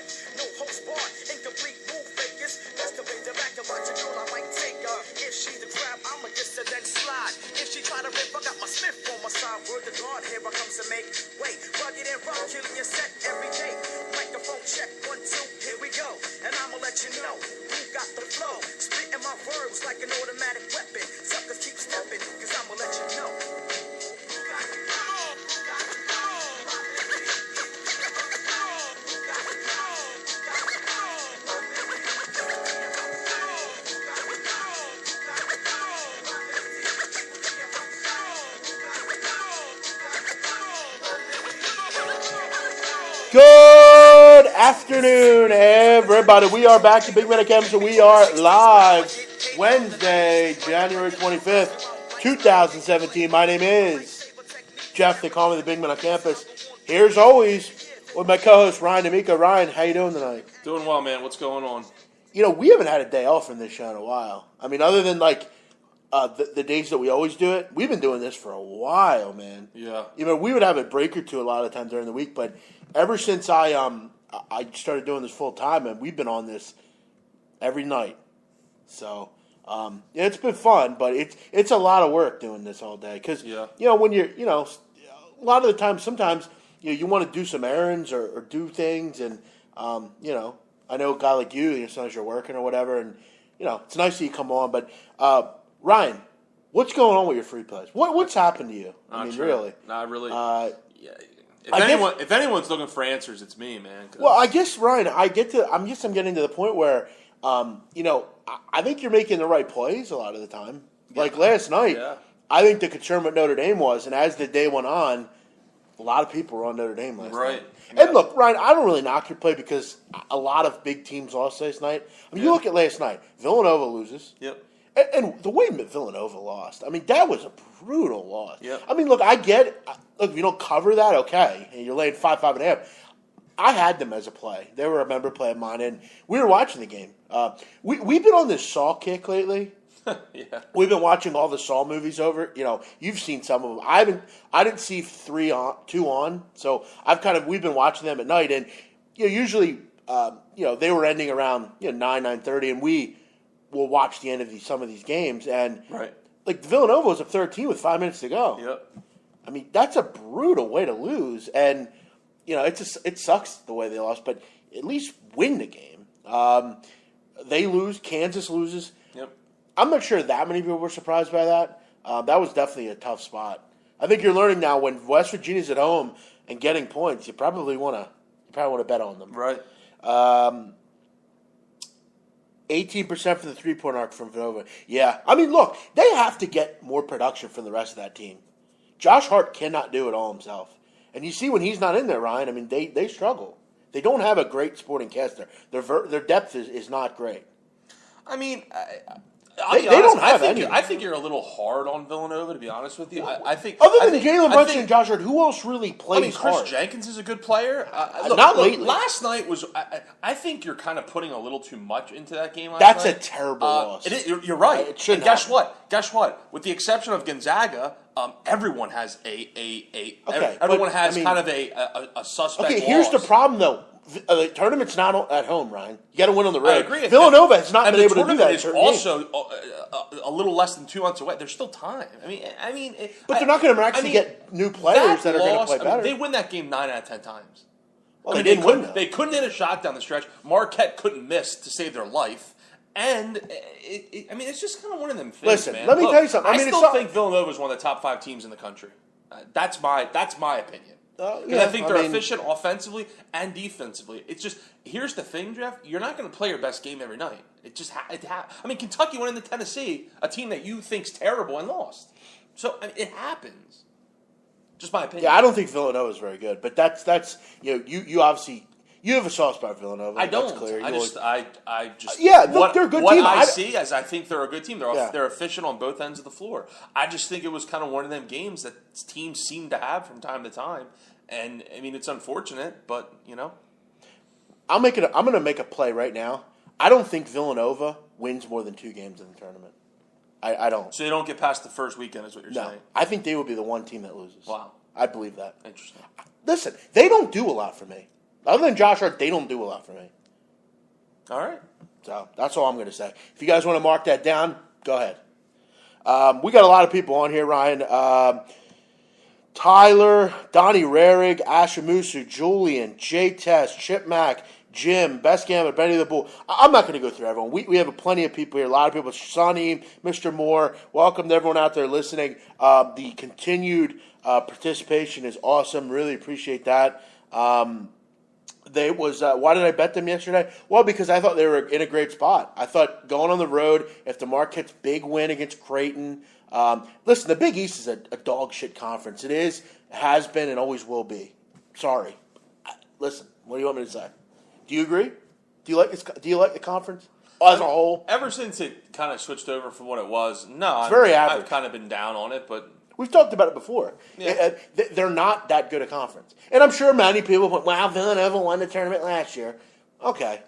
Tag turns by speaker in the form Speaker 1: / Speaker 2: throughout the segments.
Speaker 1: wet. No host bar, incomplete move fakers. That's the way the back to watch a girl, I might take her. If she the crab, I'ma kiss her then slide. If she try to rip, I got my Smith on my side. Word to God, here I come to make way. Rugged and rock, killing your set every day. Microphone check, 1, 2, here we go. And I'ma let you know who got the flow. Spitting my verbs like an automatic weapon. Suckers keep stepping, cause I'ma let you know.
Speaker 2: Good afternoon, everybody. We are back to Big Man Campus, and we are live Wednesday, January 25th, 2017. My name is Jeff. They call me the Big Man on Campus. Here's always with my co-host Ryan D'Amico. Ryan, how you doing tonight?
Speaker 3: Doing well, man. What's going on?
Speaker 2: You know, we haven't had a day off from this show in a while. I mean, other than the days that we always do it, we've been doing this for a while, man.
Speaker 3: Yeah.
Speaker 2: You know, we would have a break or two a lot of times during the week, but ever since I started doing this full time, and we've been on this every night. So yeah, it's been fun, but it's a lot of work doing this all day because you know when you're a lot of the time sometimes you want to do some errands or do things, and you know, I know a guy like you sometimes you're working or whatever, and you know it's nice that you come on, but Ryan, what's going on with your free plays? What's happened to you? Really?
Speaker 3: Not really. Yeah. If anyone's looking for answers, it's me, man.
Speaker 2: Well, I guess Ryan, I'm getting to the point where, you know, I think you're making the right plays a lot of the time. Yeah. Like last night, I think the concern with Notre Dame was, and as the day went on, a lot of people were on Notre Dame last night. Yeah. And look, Ryan, I don't really knock your play because a lot of big teams lost last night. I mean, you look at last night, Villanova loses. Yep. And the way Villanova lost, I mean, that was a brutal loss. Yep. I mean, look, I get it. Look, if you don't cover that, okay, and you're laying 5.5. I had them as a play. They were a member play of mine, and we were watching the game. We've been on this Saw kick lately. Yeah. We've been watching all the Saw movies over. You know, you've seen some of them. I didn't see 2 on, so we've been watching them at night, and you know, usually, you know, they were ending around 9:30, and we'll watch the end of some of these games, and like Villanova was up 13 with 5 minutes to go. Yep. I mean, that's a brutal way to lose, and you know it sucks the way they lost, but at least win the game. They lose, Kansas loses. Yep. I'm not sure that many people were surprised by that. That was definitely a tough spot. I think you're learning now when West Virginia's at home and getting points, you probably want to bet on them. Right. 18% from the three-point arc from Villanova. Yeah. I mean, look, they have to get more production from the rest of that team. Josh Hart cannot do it all himself. And you see when he's not in there, Ryan, I mean, they struggle. They don't have a great supporting cast there. Their depth is not great.
Speaker 3: I mean,
Speaker 2: they don't have any.
Speaker 3: I think you're a little hard on Villanova, to be honest with you. I think
Speaker 2: other than Jalen Brunson and Josh Hart, who else really plays
Speaker 3: Chris
Speaker 2: hard?
Speaker 3: Jenkins is a good player.
Speaker 2: Not lately.
Speaker 3: Last night was. I think you're kind of putting a little too much into that game.
Speaker 2: That's a terrible loss.
Speaker 3: You're right.
Speaker 2: It shouldn't.
Speaker 3: Guess what? With the exception of Gonzaga, everyone has everyone has kind of a suspect.
Speaker 2: Okay, here's the problem though. The tournament's not at home, Ryan. You got to win on the road.
Speaker 3: I agree.
Speaker 2: Villanova has not been able to do that.
Speaker 3: It's also a little less than 2 months away. There's still time. I mean,
Speaker 2: but they're not going to actually get new players that are going to play better.
Speaker 3: They win that game 9 out of 10 times.
Speaker 2: Well, they didn't win.
Speaker 3: They couldn't hit a shot down the stretch. Marquette couldn't miss to save their life. And it's just kind of one of them things.
Speaker 2: Listen,
Speaker 3: man.
Speaker 2: let me tell you something.
Speaker 3: I still think Villanova is one of the top 5 teams in the country. That's my opinion. I think they're efficient offensively and defensively. It's just, here's the thing, Jeff. You're not going to play your best game every night. It just Kentucky went into Tennessee, a team that you think's terrible, and lost. So it happens. Just my opinion.
Speaker 2: Yeah, I don't think Villanova is very good, but that's you obviously. You have a soft spot for Villanova.
Speaker 3: I don't.
Speaker 2: That's clear.
Speaker 3: I just
Speaker 2: they're a good
Speaker 3: what
Speaker 2: team.
Speaker 3: I see is I think they're a good team. They're efficient on both ends of the floor. I just think it was kind of one of them games that teams seem to have from time to time. And I mean, it's unfortunate, but you know.
Speaker 2: I'm going to make a play right now. I don't think Villanova wins more than 2 games in the tournament. I don't.
Speaker 3: So they don't get past the first weekend, is what you're saying?
Speaker 2: I think they will be the one team that loses.
Speaker 3: Wow.
Speaker 2: I believe that.
Speaker 3: Interesting.
Speaker 2: Listen, they don't do a lot for me. Other than Josh Hart, they don't do a lot for me.
Speaker 3: All right.
Speaker 2: So that's all I'm going to say. If you guys want to mark that down, go ahead. We got a lot of people on here, Ryan. Tyler, Donnie Rarig, Asher Musu, Julian, Jay Tess, Chip Mack, Jim, Best Gambler, Benny the Bull. I'm not going to go through everyone. We have plenty of people here. A lot of people. Sonny, Mr. Moore. Welcome to everyone out there listening. The continued participation is awesome. Really appreciate that. Why did I bet them yesterday? Well, because I thought they were in a great spot. I thought going on the road, if the Marquette's big win against Creighton. Listen, the Big East is a dog shit conference. It is, has been, and always will be. Sorry. Listen, what do you want me to say? Do you agree? Do you like the conference as a whole?
Speaker 3: Ever since it kind of switched over from what it was, no.
Speaker 2: Very average.
Speaker 3: I've kind of been down on it, but
Speaker 2: we've talked about it before. Yeah. They're not that good a conference. And I'm sure many people went, wow, Villanova won the tournament last year. Okay.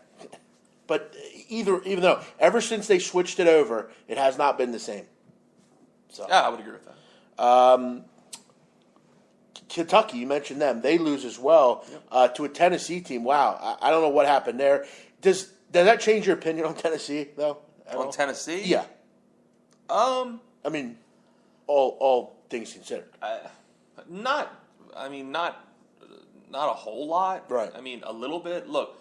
Speaker 2: But even though, ever since they switched it over, it has not been the same. So
Speaker 3: yeah, I would agree with that.
Speaker 2: Kentucky, you mentioned them. They lose as well to a Tennessee team. Wow. I don't know what happened there. Does that change your opinion on Tennessee, though?
Speaker 3: On Tennessee?
Speaker 2: Yeah. I mean, all things considered.
Speaker 3: Not a whole lot.
Speaker 2: Right.
Speaker 3: I mean, a little bit. Look,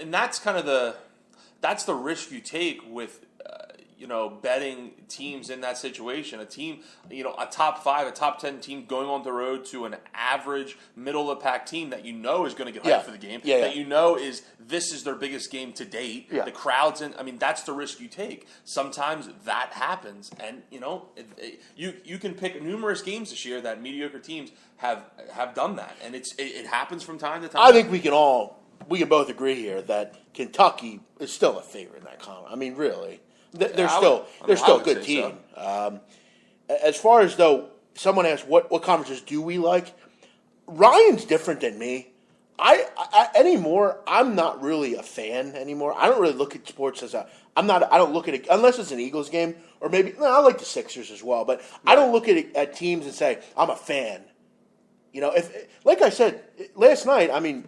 Speaker 3: and that's kind of the risk you take with betting teams in that situation. A team, a top 5, a top 10 team going on the road to an average middle of the pack team that is going to get hyped for the game. That this is their biggest game to date.
Speaker 2: Yeah.
Speaker 3: The crowd's in. I mean, that's the risk you take. Sometimes that happens, and you can pick numerous games this year that mediocre teams have done that, and it happens from time to time.
Speaker 2: I think we can both agree here that Kentucky is still a favorite in that conference. I mean, really. They're still a good team. So. As far as though someone asked what conferences do we like, Ryan's different than me. I anymore. I'm not really a fan anymore. I don't really look at sports as I don't look at it unless it's an Eagles game or maybe I like the Sixers as well. But I don't look at teams and say I'm a fan. If like I said last night, I mean,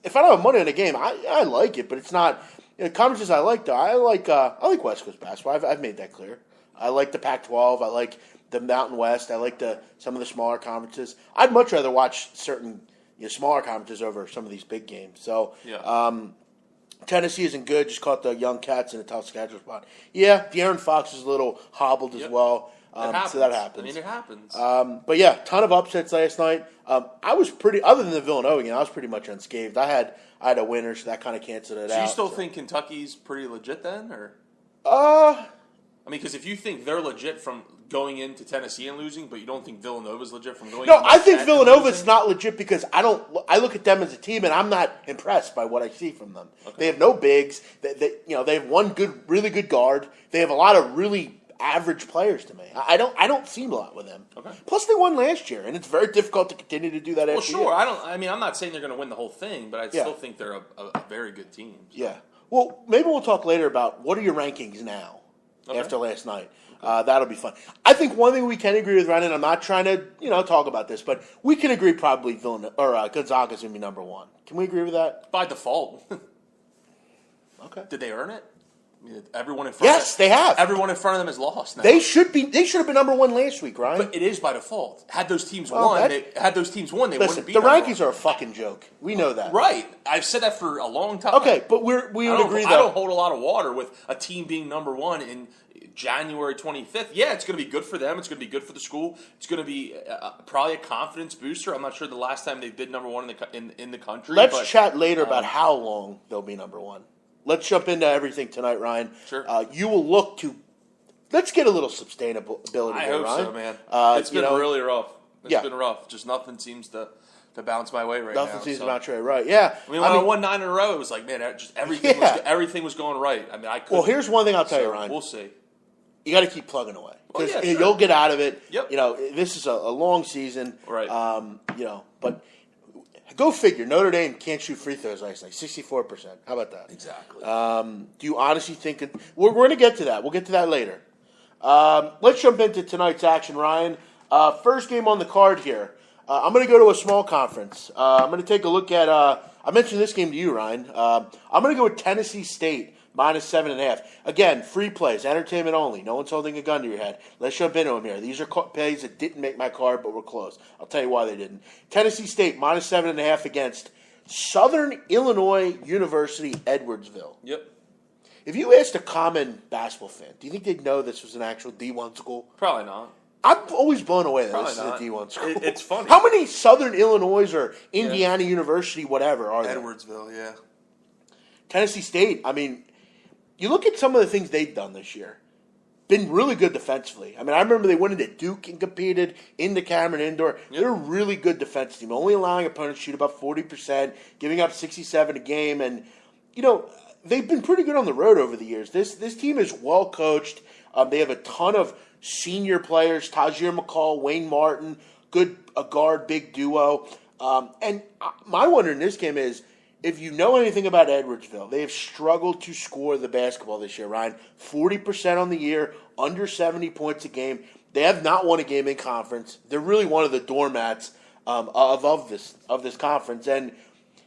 Speaker 2: if I don't have money on a game, I like it, but it's not. Conferences I like, though. I like West Coast basketball. I've made that clear. I like the Pac-12. I like the Mountain West. I like some of the smaller conferences. I'd much rather watch certain smaller conferences over some of these big games. So Tennessee isn't good. Just caught the young Cats in a tough schedule spot. Yeah, De'Aaron Fox is a little hobbled as well. So that happens.
Speaker 3: I mean, it happens.
Speaker 2: But yeah, ton of upsets last night. I was other than the Villanova game, I was pretty much unscathed. I had a winner, so that kind of canceled it out.
Speaker 3: So you still think Kentucky's pretty legit then, or?
Speaker 2: I
Speaker 3: mean, because if you think they're legit from going into Tennessee and losing, but you don't think Villanova's legit from going.
Speaker 2: No, I think Villanova's not legit because I look at them as a team and I'm not impressed by what I see from them. Okay. They have no bigs. They have one really good guard. They have a lot of really average players to me. I don't see a lot with them. Okay. Plus, they won last year, and it's very difficult to continue to do that.
Speaker 3: Well, sure. I'm not saying they're going to win the whole thing, but I still think they're a very good team. So. Yeah. Well, maybe we'll talk later about what are your rankings now after last night. Okay. That'll be fun. I think one thing we can agree with, Ryan, and I'm not trying to talk about this, but we can agree probably Gonzaga's going to be number 1. Can we agree with that? By default. Okay. Did they earn it? Everyone in front. Yes, they have. Everyone in front of them has lost now. They should have been number 1 last week, Ryan. But it is by default. Had those teams won, they wouldn't be. The rankings are a fucking joke. We know that, right? I've said that for a long time. Okay, but we would agree. I don't hold a lot of water with a team being number 1 in January 25th. Yeah, it's going to be good for them. It's going to be good for the school. It's going to be probably a confidence booster. I'm not sure the last time they did number 1 in the country. Let's chat later about how long they'll be number 1. Let's jump into everything tonight, Ryan. Sure. You will look to. Let's get a little sustainability. I hope Ryan. So, man. It's been really rough. It's been rough. Just nothing seems to bounce my way right now. Nothing seems to bounce your way, right? Yeah. I mean, when I won 9 in a row, it was like, man, just everything was going right. I mean, I couldn't. Well, here's one thing I'll tell you, Ryan. We'll see. You got to keep plugging away because you'll get out of it. Yep. This is a long season. Right. But. Go figure. Notre Dame can't shoot free throws last night. 64%. How about that? Exactly. Do you honestly think we're going to get to that? We'll get to that later. Let's jump into tonight's action, Ryan. First game on the card here.
Speaker 2: I'm going to go to a small conference. I'm going to take a look at. I mentioned this game to you, Ryan. I'm going to go with Tennessee State -7.5. Again, free plays, entertainment only. No one's holding a gun to your head. Let's jump into them here. These are plays that didn't make my card, but were close. I'll tell you why they didn't. Tennessee State -7.5 against Southern Illinois University Edwardsville.
Speaker 3: Yep.
Speaker 2: If you asked a common basketball fan, do you think they'd know this was an actual D1 school?
Speaker 3: Probably not.
Speaker 2: I'm always blown away that
Speaker 3: Probably
Speaker 2: this is a D1 school.
Speaker 3: It's funny.
Speaker 2: How many Southern Illinois or Indiana University, whatever, are there?
Speaker 3: Edwardsville, yeah.
Speaker 2: Tennessee State, I mean, you look at some of the things they've done this year. Been really good defensively. I mean, I remember they went into Duke and competed in the Cameron Indoor. Yep. They're a really good defense team, only allowing opponents to shoot about 40%, giving up 67 a game. And, you know, they've been pretty good on the road over the years. This team is well coached. They have a ton of senior players, Tajir McCall, Wayne Martin, a guard, big duo. And my wonder in this game is, if you know anything about Edwardsville, they have struggled to score the basketball this year, Ryan. 40% on the year, under 70 points a game. They have not won a game in conference. They're really one of the doormats of this conference. And,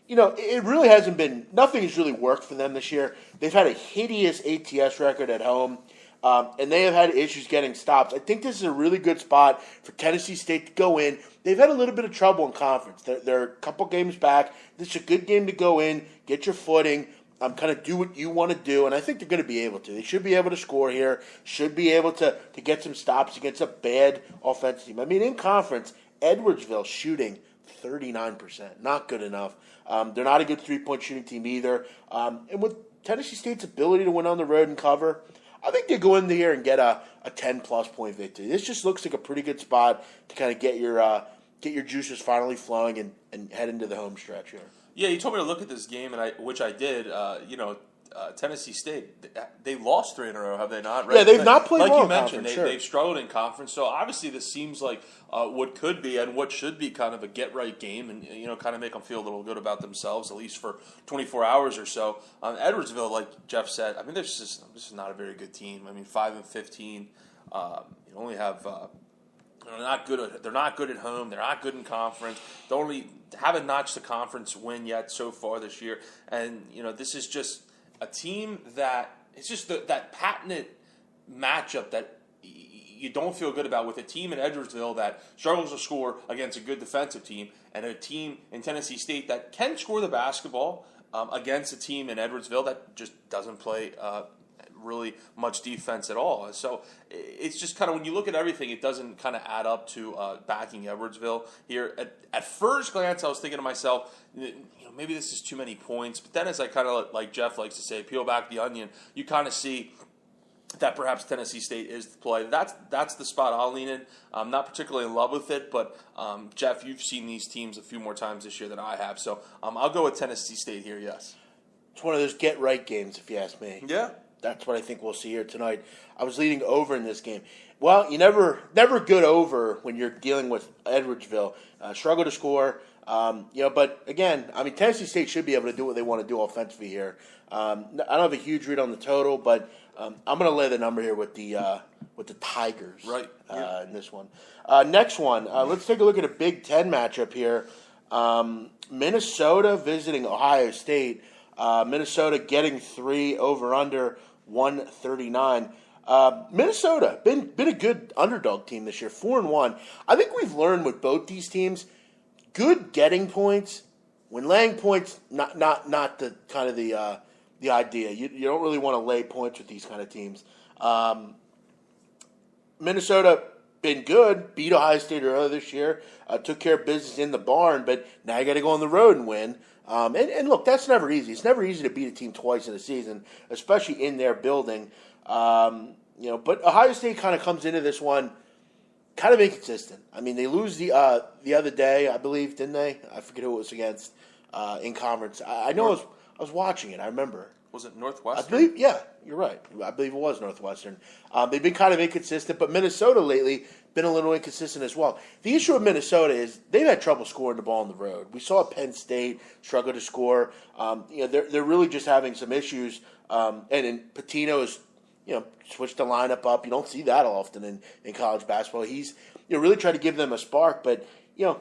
Speaker 2: you know, it really hasn't been – nothing has really worked for them this year. They've had a hideous ATS record at home. And they have had issues getting stops. I think this is a really good spot for Tennessee State to go in. They've had a little bit of trouble in conference. They're a couple games back. This is a good game to go in, get your footing, kind of do what you want to do, and I think they're going to be able to. They should be able to score here, should be able to get some stops against a bad offense team. I mean, in conference, Edwardsville shooting 39%. Not good enough. They're not a good three-point shooting team either. And with Tennessee State's ability to win on the road and cover, I think they go in here and get a 10-plus point victory. This just looks like a pretty good spot to kind of get your juices finally flowing and head into the home stretch here.
Speaker 3: Yeah, you told me to look at this game, which I did. Tennessee State, they lost 3 in a row, have they not? Right?
Speaker 2: Yeah, they've not played
Speaker 3: like
Speaker 2: well
Speaker 3: you mentioned.
Speaker 2: They've
Speaker 3: struggled in conference. So obviously, this seems like what could be and what should be kind of a get-right game, and kind of make them feel a little good about themselves, at least for 24 hours or so. Edwardsville, like Jeff said, I mean, this is not a very good team. I mean, 5-15. You only have. They're not good at home. They're not good in conference. They only haven't notched the conference win yet so far this year. And this is just a team that it's just that patented matchup that you don't feel good about, with a team in Edwardsville that struggles to score against a good defensive team, and a team in Tennessee State that can score the basketball against a team in Edwardsville that just doesn't play really much defense at all. So it's just kind of, when you look at everything, it doesn't kind of add up to backing Edwardsville here. At first glance, I was thinking to myself, maybe this is too many points. But then, as I kind of, like Jeff likes to say, peel back the onion, you kind of see that perhaps Tennessee State is the play. That's the spot I'll lean in. I'm not particularly in love with it, but Jeff, you've seen these teams a few more times this year than I have. So I'll go with Tennessee State here, yes.
Speaker 2: It's one of those get-right games, if you ask me.
Speaker 3: Yeah.
Speaker 2: That's what I think we'll see here tonight. I was leading over in this game. Well, you never good over when you're dealing with Edwardsville. Struggle to score, but again, I mean, Tennessee State should be able to do what they want to do offensively here. I don't have a huge read on the total, but I'm going to lay the number here with the Tigers in this one. Next one, let's take a look at a Big Ten matchup here. Minnesota visiting Ohio State. Minnesota getting 3 over under 139. Minnesota been a good underdog team this year, 4-1. I think we've learned with both these teams, good getting points. When laying points, not the kind of the idea. You don't really want to lay points with these kind of teams. Minnesota been good, beat Ohio State earlier this year, took care of business in the barn, but now you got to go on the road and win. And look, that's never easy. It's never easy to beat a team twice in a season, especially in their building. But Ohio State kind of comes into this one kind of inconsistent. I mean, they lose the other day, I believe, didn't they? I forget who it was against in conference. I know I was watching it. I remember.
Speaker 3: Was it Northwestern?
Speaker 2: I believe, yeah, you're right. I believe it was Northwestern. They've been kind of inconsistent, but Minnesota lately been a little inconsistent as well. The issue with Minnesota is they've had trouble scoring the ball on the road. We saw Penn State struggle to score. They're really just having some issues. And then Pitino's, switched the lineup up. You don't see that often in college basketball. He's really tried to give them a spark, but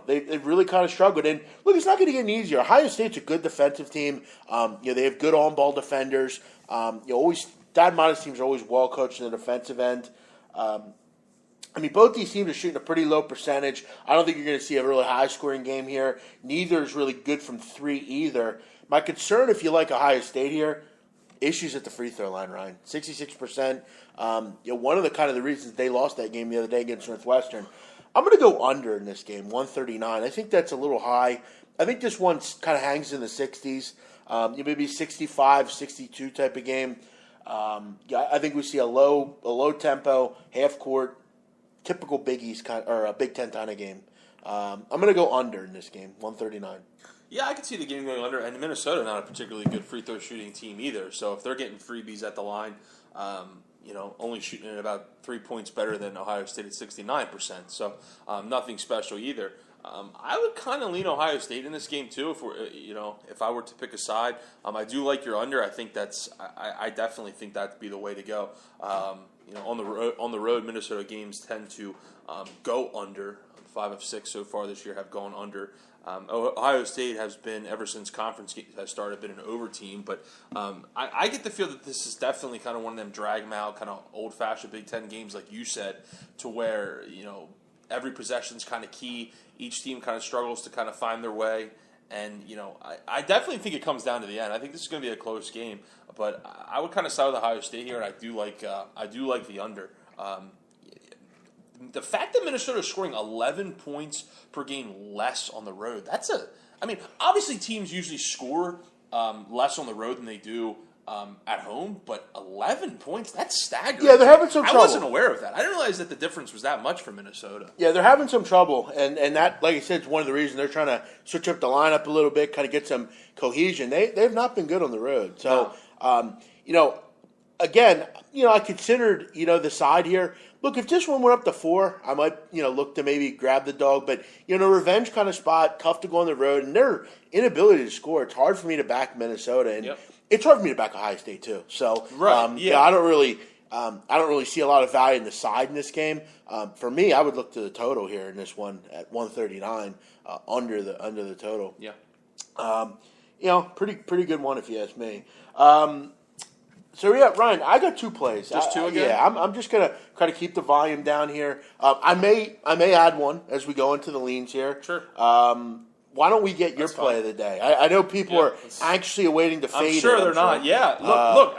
Speaker 2: they've really kind of struggled. And look, it's not going to get any easier. Ohio State's a good defensive team. They have good on-ball defenders. Dad Modest teams are always well coached in the defensive end. Both these teams are shooting a pretty low percentage. I don't think you're going to see a really high-scoring game here. Neither is really good from three either. My concern, if you like Ohio State here, issues at the free throw line, Ryan. 66%. One of the reasons they lost that game the other day against Northwestern. I'm going to go under in this game, 139. I think that's a little high. I think this one kind of hangs in the 60s. Maybe 65, 62 type of game. I think we see a low tempo, half court, typical Big East or a Big Ten kind of game. I'm going to go under in this game, 139.
Speaker 3: Yeah, I could see the game going under, and Minnesota not a particularly good free throw shooting team either. So if they're getting freebies at the line, only shooting at about 3 points better than Ohio State at 69%. So nothing special either. I would kind of lean Ohio State in this game too. If I were to pick a side, I do like your under. I think I definitely think that'd be the way to go. On the road, Minnesota games tend to go under. 5 of 6 so far this year have gone under. Ohio State has been, ever since conference has started, been an over team. But I get the feel that this is definitely kind of one of them drag them out, kind of old-fashioned Big Ten games, like you said, to where, every possession's kind of key. Each team kind of struggles to kind of find their way. And, I definitely think it comes down to the end. I think this is going to be a close game. But I would kind of side with Ohio State here, and I do like the under. The fact that Minnesota is scoring 11 points per game less on the road, obviously teams usually score less on the road than they do at home, but 11 points, that's staggering.
Speaker 2: Yeah, they're having some trouble.
Speaker 3: I wasn't aware of that. I didn't realize that the difference was that much for Minnesota.
Speaker 2: Yeah, they're having some trouble, and that, like I said, is one of the reasons they're trying to switch up the lineup a little bit, kind of get some cohesion. They've not been good on the road. So, again, I considered, the side here. Look, if this one went up to 4, I might, look to maybe grab the dog. But, revenge kind of spot, tough to go on the road, and their inability to score. It's hard for me to back Minnesota, and it's hard for me to back Ohio State too. So, I don't really see a lot of value in the side in this game. For me, I would look to the total here in this one at 139 under the total.
Speaker 3: Yeah.
Speaker 2: Pretty good one if you ask me. Ryan, I got 2 plays.
Speaker 3: Just 2 again?
Speaker 2: Yeah, I'm just gonna try to keep the volume down here. I may add one as we go into the leans here.
Speaker 3: Sure.
Speaker 2: Why don't we get your play of the day? I know people are anxiously awaiting to fade.
Speaker 3: I'm sure they're not. Yeah. Look,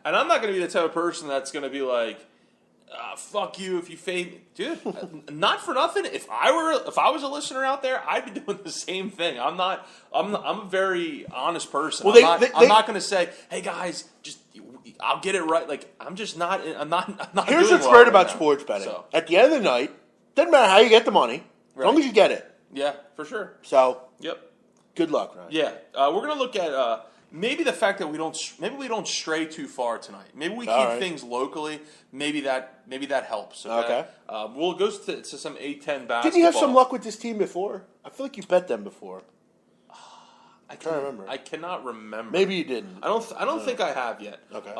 Speaker 3: and I'm not going to be the type of person that's going to be like, fuck you if you fade me. Dude, not for nothing. If I was a listener out there, I'd be doing the same thing. I'm a very honest person.
Speaker 2: Well,
Speaker 3: I'm not going to say, hey guys, just I'll get it right. Like I'm just not. I'm not.
Speaker 2: Here's what's great about sports betting. So. At the end of the night, doesn't matter how you get the money, as long as you get it.
Speaker 3: Yeah, for sure.
Speaker 2: So,
Speaker 3: yep.
Speaker 2: Good luck, Ryan.
Speaker 3: Yeah, we're gonna look at maybe the fact that we don't stray too far tonight. Maybe we keep things locally. Maybe that helps. Okay. We'll go to some A-10 basketball.
Speaker 2: Didn't you have some luck with this team before? I feel like you bet them before.
Speaker 3: I can't remember. I cannot remember.
Speaker 2: Maybe you didn't.
Speaker 3: I don't think I have yet.
Speaker 2: Okay.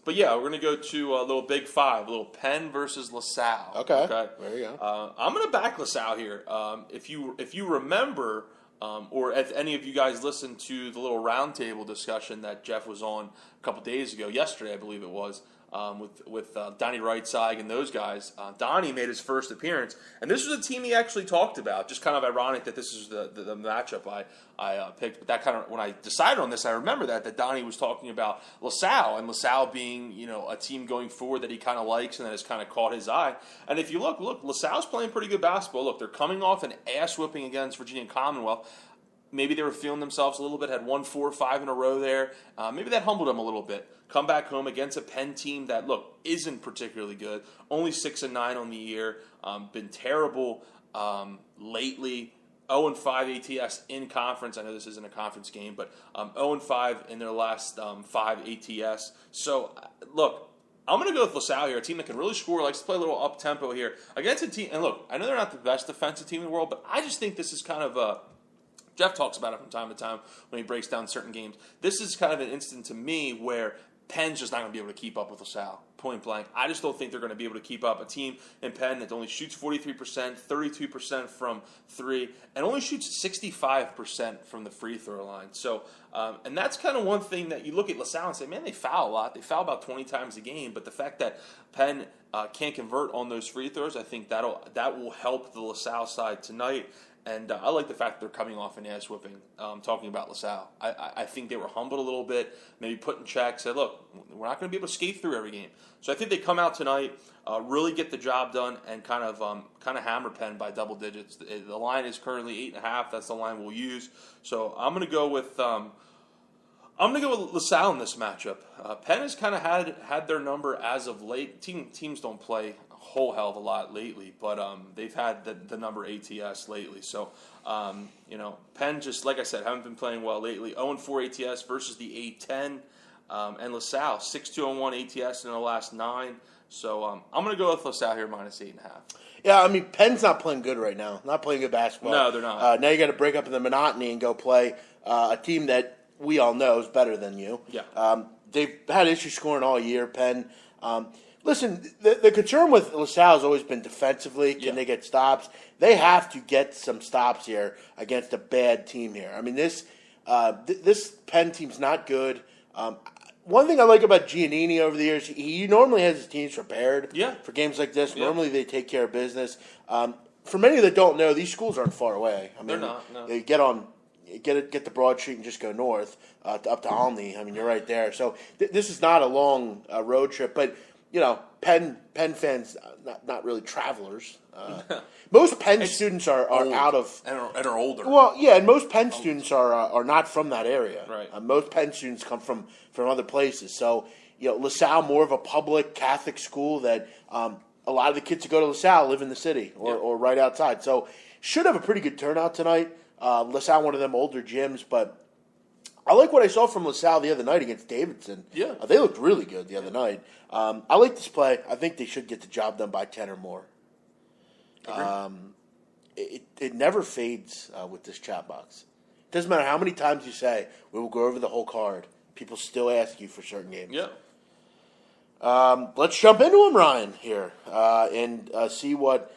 Speaker 3: But yeah, we're going to go to a little Big Five, a little Penn versus LaSalle.
Speaker 2: Okay. There you go.
Speaker 3: I'm going to back LaSalle here. If you remember, or if any of you guys listened to the little roundtable discussion that Jeff was on a couple days ago, yesterday I believe it was, with Donnie Wrightside and those guys. Donnie made his first appearance, and this was a team he actually talked about. Just kind of ironic that this is the matchup I picked. But that kind of, when I decided on this, I remember that Donnie was talking about LaSalle, and LaSalle being a team going forward that he kind of likes and that has kind of caught his eye. And if you look, LaSalle's playing pretty good basketball. Look, they're coming off an ass whipping against Virginia Commonwealth. Maybe they were feeling themselves a little bit, had won 4 or 5 in a row there. Maybe that humbled them a little bit. Come back home against a Penn team that, isn't particularly good. Only 6-9 on the year. Been terrible lately. 0-5 ATS in conference. I know this isn't a conference game, but 0-5 in their last 5 ATS. So, look, I'm going to go with LaSalle here, a team that can really score, likes to play a little up-tempo here. Against a team, and look, I know they're not the best defensive team in the world, but I just think this is kind of a... Jeff talks about it from time to time when he breaks down certain games. This is kind of an instance to me where Penn's just not going to be able to keep up with LaSalle, point blank. I just don't think they're going to be able to keep up. A team in Penn that only shoots 43%, 32% from three, and only shoots 65% from the free throw line. So, and that's kind of one thing that you look at LaSalle and say, man, they foul a lot. They foul about 20 times a game. But the fact that Penn can't convert on those free throws, I think that will help the LaSalle side tonight. And I like the fact that they're coming off an ass whipping, talking about LaSalle. I think they were humbled a little bit, maybe put in check, said, look, we're not going to be able to skate through every game. So I think they come out tonight, really get the job done, and kind of hammer Penn by double digits. The line is currently 8.5. That's the line we'll use. So I'm going to go with LaSalle in this matchup. Penn has kind of had their number as of late. Teams don't play whole hell of a lot lately, but they've had the number ATS lately. So, Penn, just like I said, haven't been playing well lately. 0-4 ATS versus the A10, and LaSalle 6-2-1 ATS in the last 9. So I'm going to go with LaSalle here minus 8.5.
Speaker 2: Yeah, I mean, Penn's not playing good right now. Not playing good basketball.
Speaker 3: No, they're not.
Speaker 2: Now you got to break up the monotony and go play a team that we all know is better than you.
Speaker 3: Yeah.
Speaker 2: They've had issues scoring all year, Penn. Listen, the concern with LaSalle has always been defensively. Can they get stops? They have to get some stops here against a bad team here. I mean, this Penn team's not good. One thing I like about Giannini over the years, he normally has his teams prepared for games like this. Yeah. Normally they take care of business. For many that don't know, these schools aren't far away. I mean,
Speaker 3: they're not. No.
Speaker 2: They get the Broad Street and just go north up to Olney. I mean, you're right there. So this is not a long road trip, but. Penn fans, not really travelers. Most Penn students are out of
Speaker 3: and are older.
Speaker 2: Well, yeah, and most Penn students are not from that area.
Speaker 3: Right.
Speaker 2: Most Penn students come from other places. So LaSalle, more of a public Catholic school that a lot of the kids that go to LaSalle live in the city or right outside. So should have a pretty good turnout tonight. LaSalle, one of them older gyms, but. I like what I saw from LaSalle the other night against Davidson.
Speaker 3: Yeah.
Speaker 2: They looked really good the other night. I like this play. I think they should get the job done by 10 or more. It never fades with this chat box. It doesn't matter how many times you say, we will go over the whole card. People still ask you for certain games.
Speaker 3: Yeah.
Speaker 2: Let's jump into them, Ryan, here, and see what...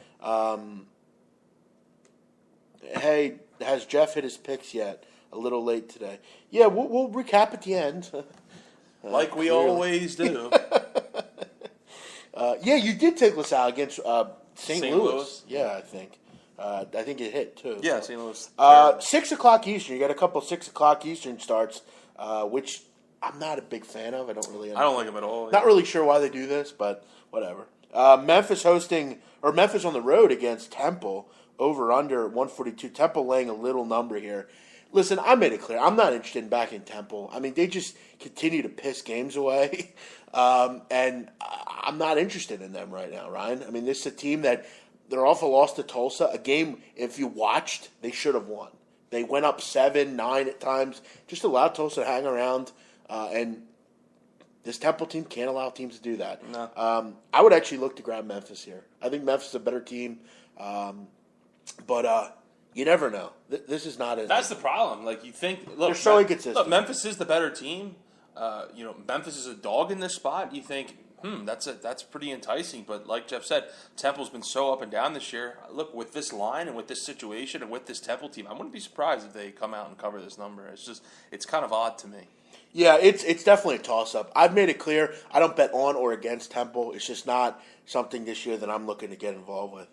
Speaker 2: hey, has Jeff hit his picks yet? A little late today. Yeah, we'll recap at the end.
Speaker 3: Like we always do.
Speaker 2: Yeah, you did take LaSalle against St. Louis. Yeah, I think. I think it hit, too.
Speaker 3: Yeah, St. Louis.
Speaker 2: 6 o'clock Eastern. You got a couple 6 o'clock Eastern starts, which I'm not a big fan of. I don't like
Speaker 3: them at all.
Speaker 2: Not really sure why they do this, but whatever. Memphis on the road against Temple, over under 142. Temple laying a little number here. Listen, I made it clear. I'm not interested in backing Temple. I mean, they just continue to piss games away, and I'm not interested in them right now, Ryan. I mean, this is a team that they're off a loss to Tulsa, a game, if you watched, they should have won. They went up 7, 9 at times, just allowed Tulsa to hang around, and this Temple team can't allow teams to do that.
Speaker 3: No.
Speaker 2: I would actually look to grab Memphis here. I think Memphis is a better team, but you never know. This is not as...
Speaker 3: That's the problem. Like, you think... Look,
Speaker 2: they're so inconsistent.
Speaker 3: Look, Memphis is the better team. Memphis is a dog in this spot. You think, that's pretty enticing. But like Jeff said, Temple's been so up and down this year. Look, with this line and with this situation and with this Temple team, I wouldn't be surprised if they come out and cover this number. It's kind of odd to me.
Speaker 2: Yeah, it's definitely a toss-up. I've made it clear I don't bet on or against Temple. It's just not something this year that I'm looking to get involved with.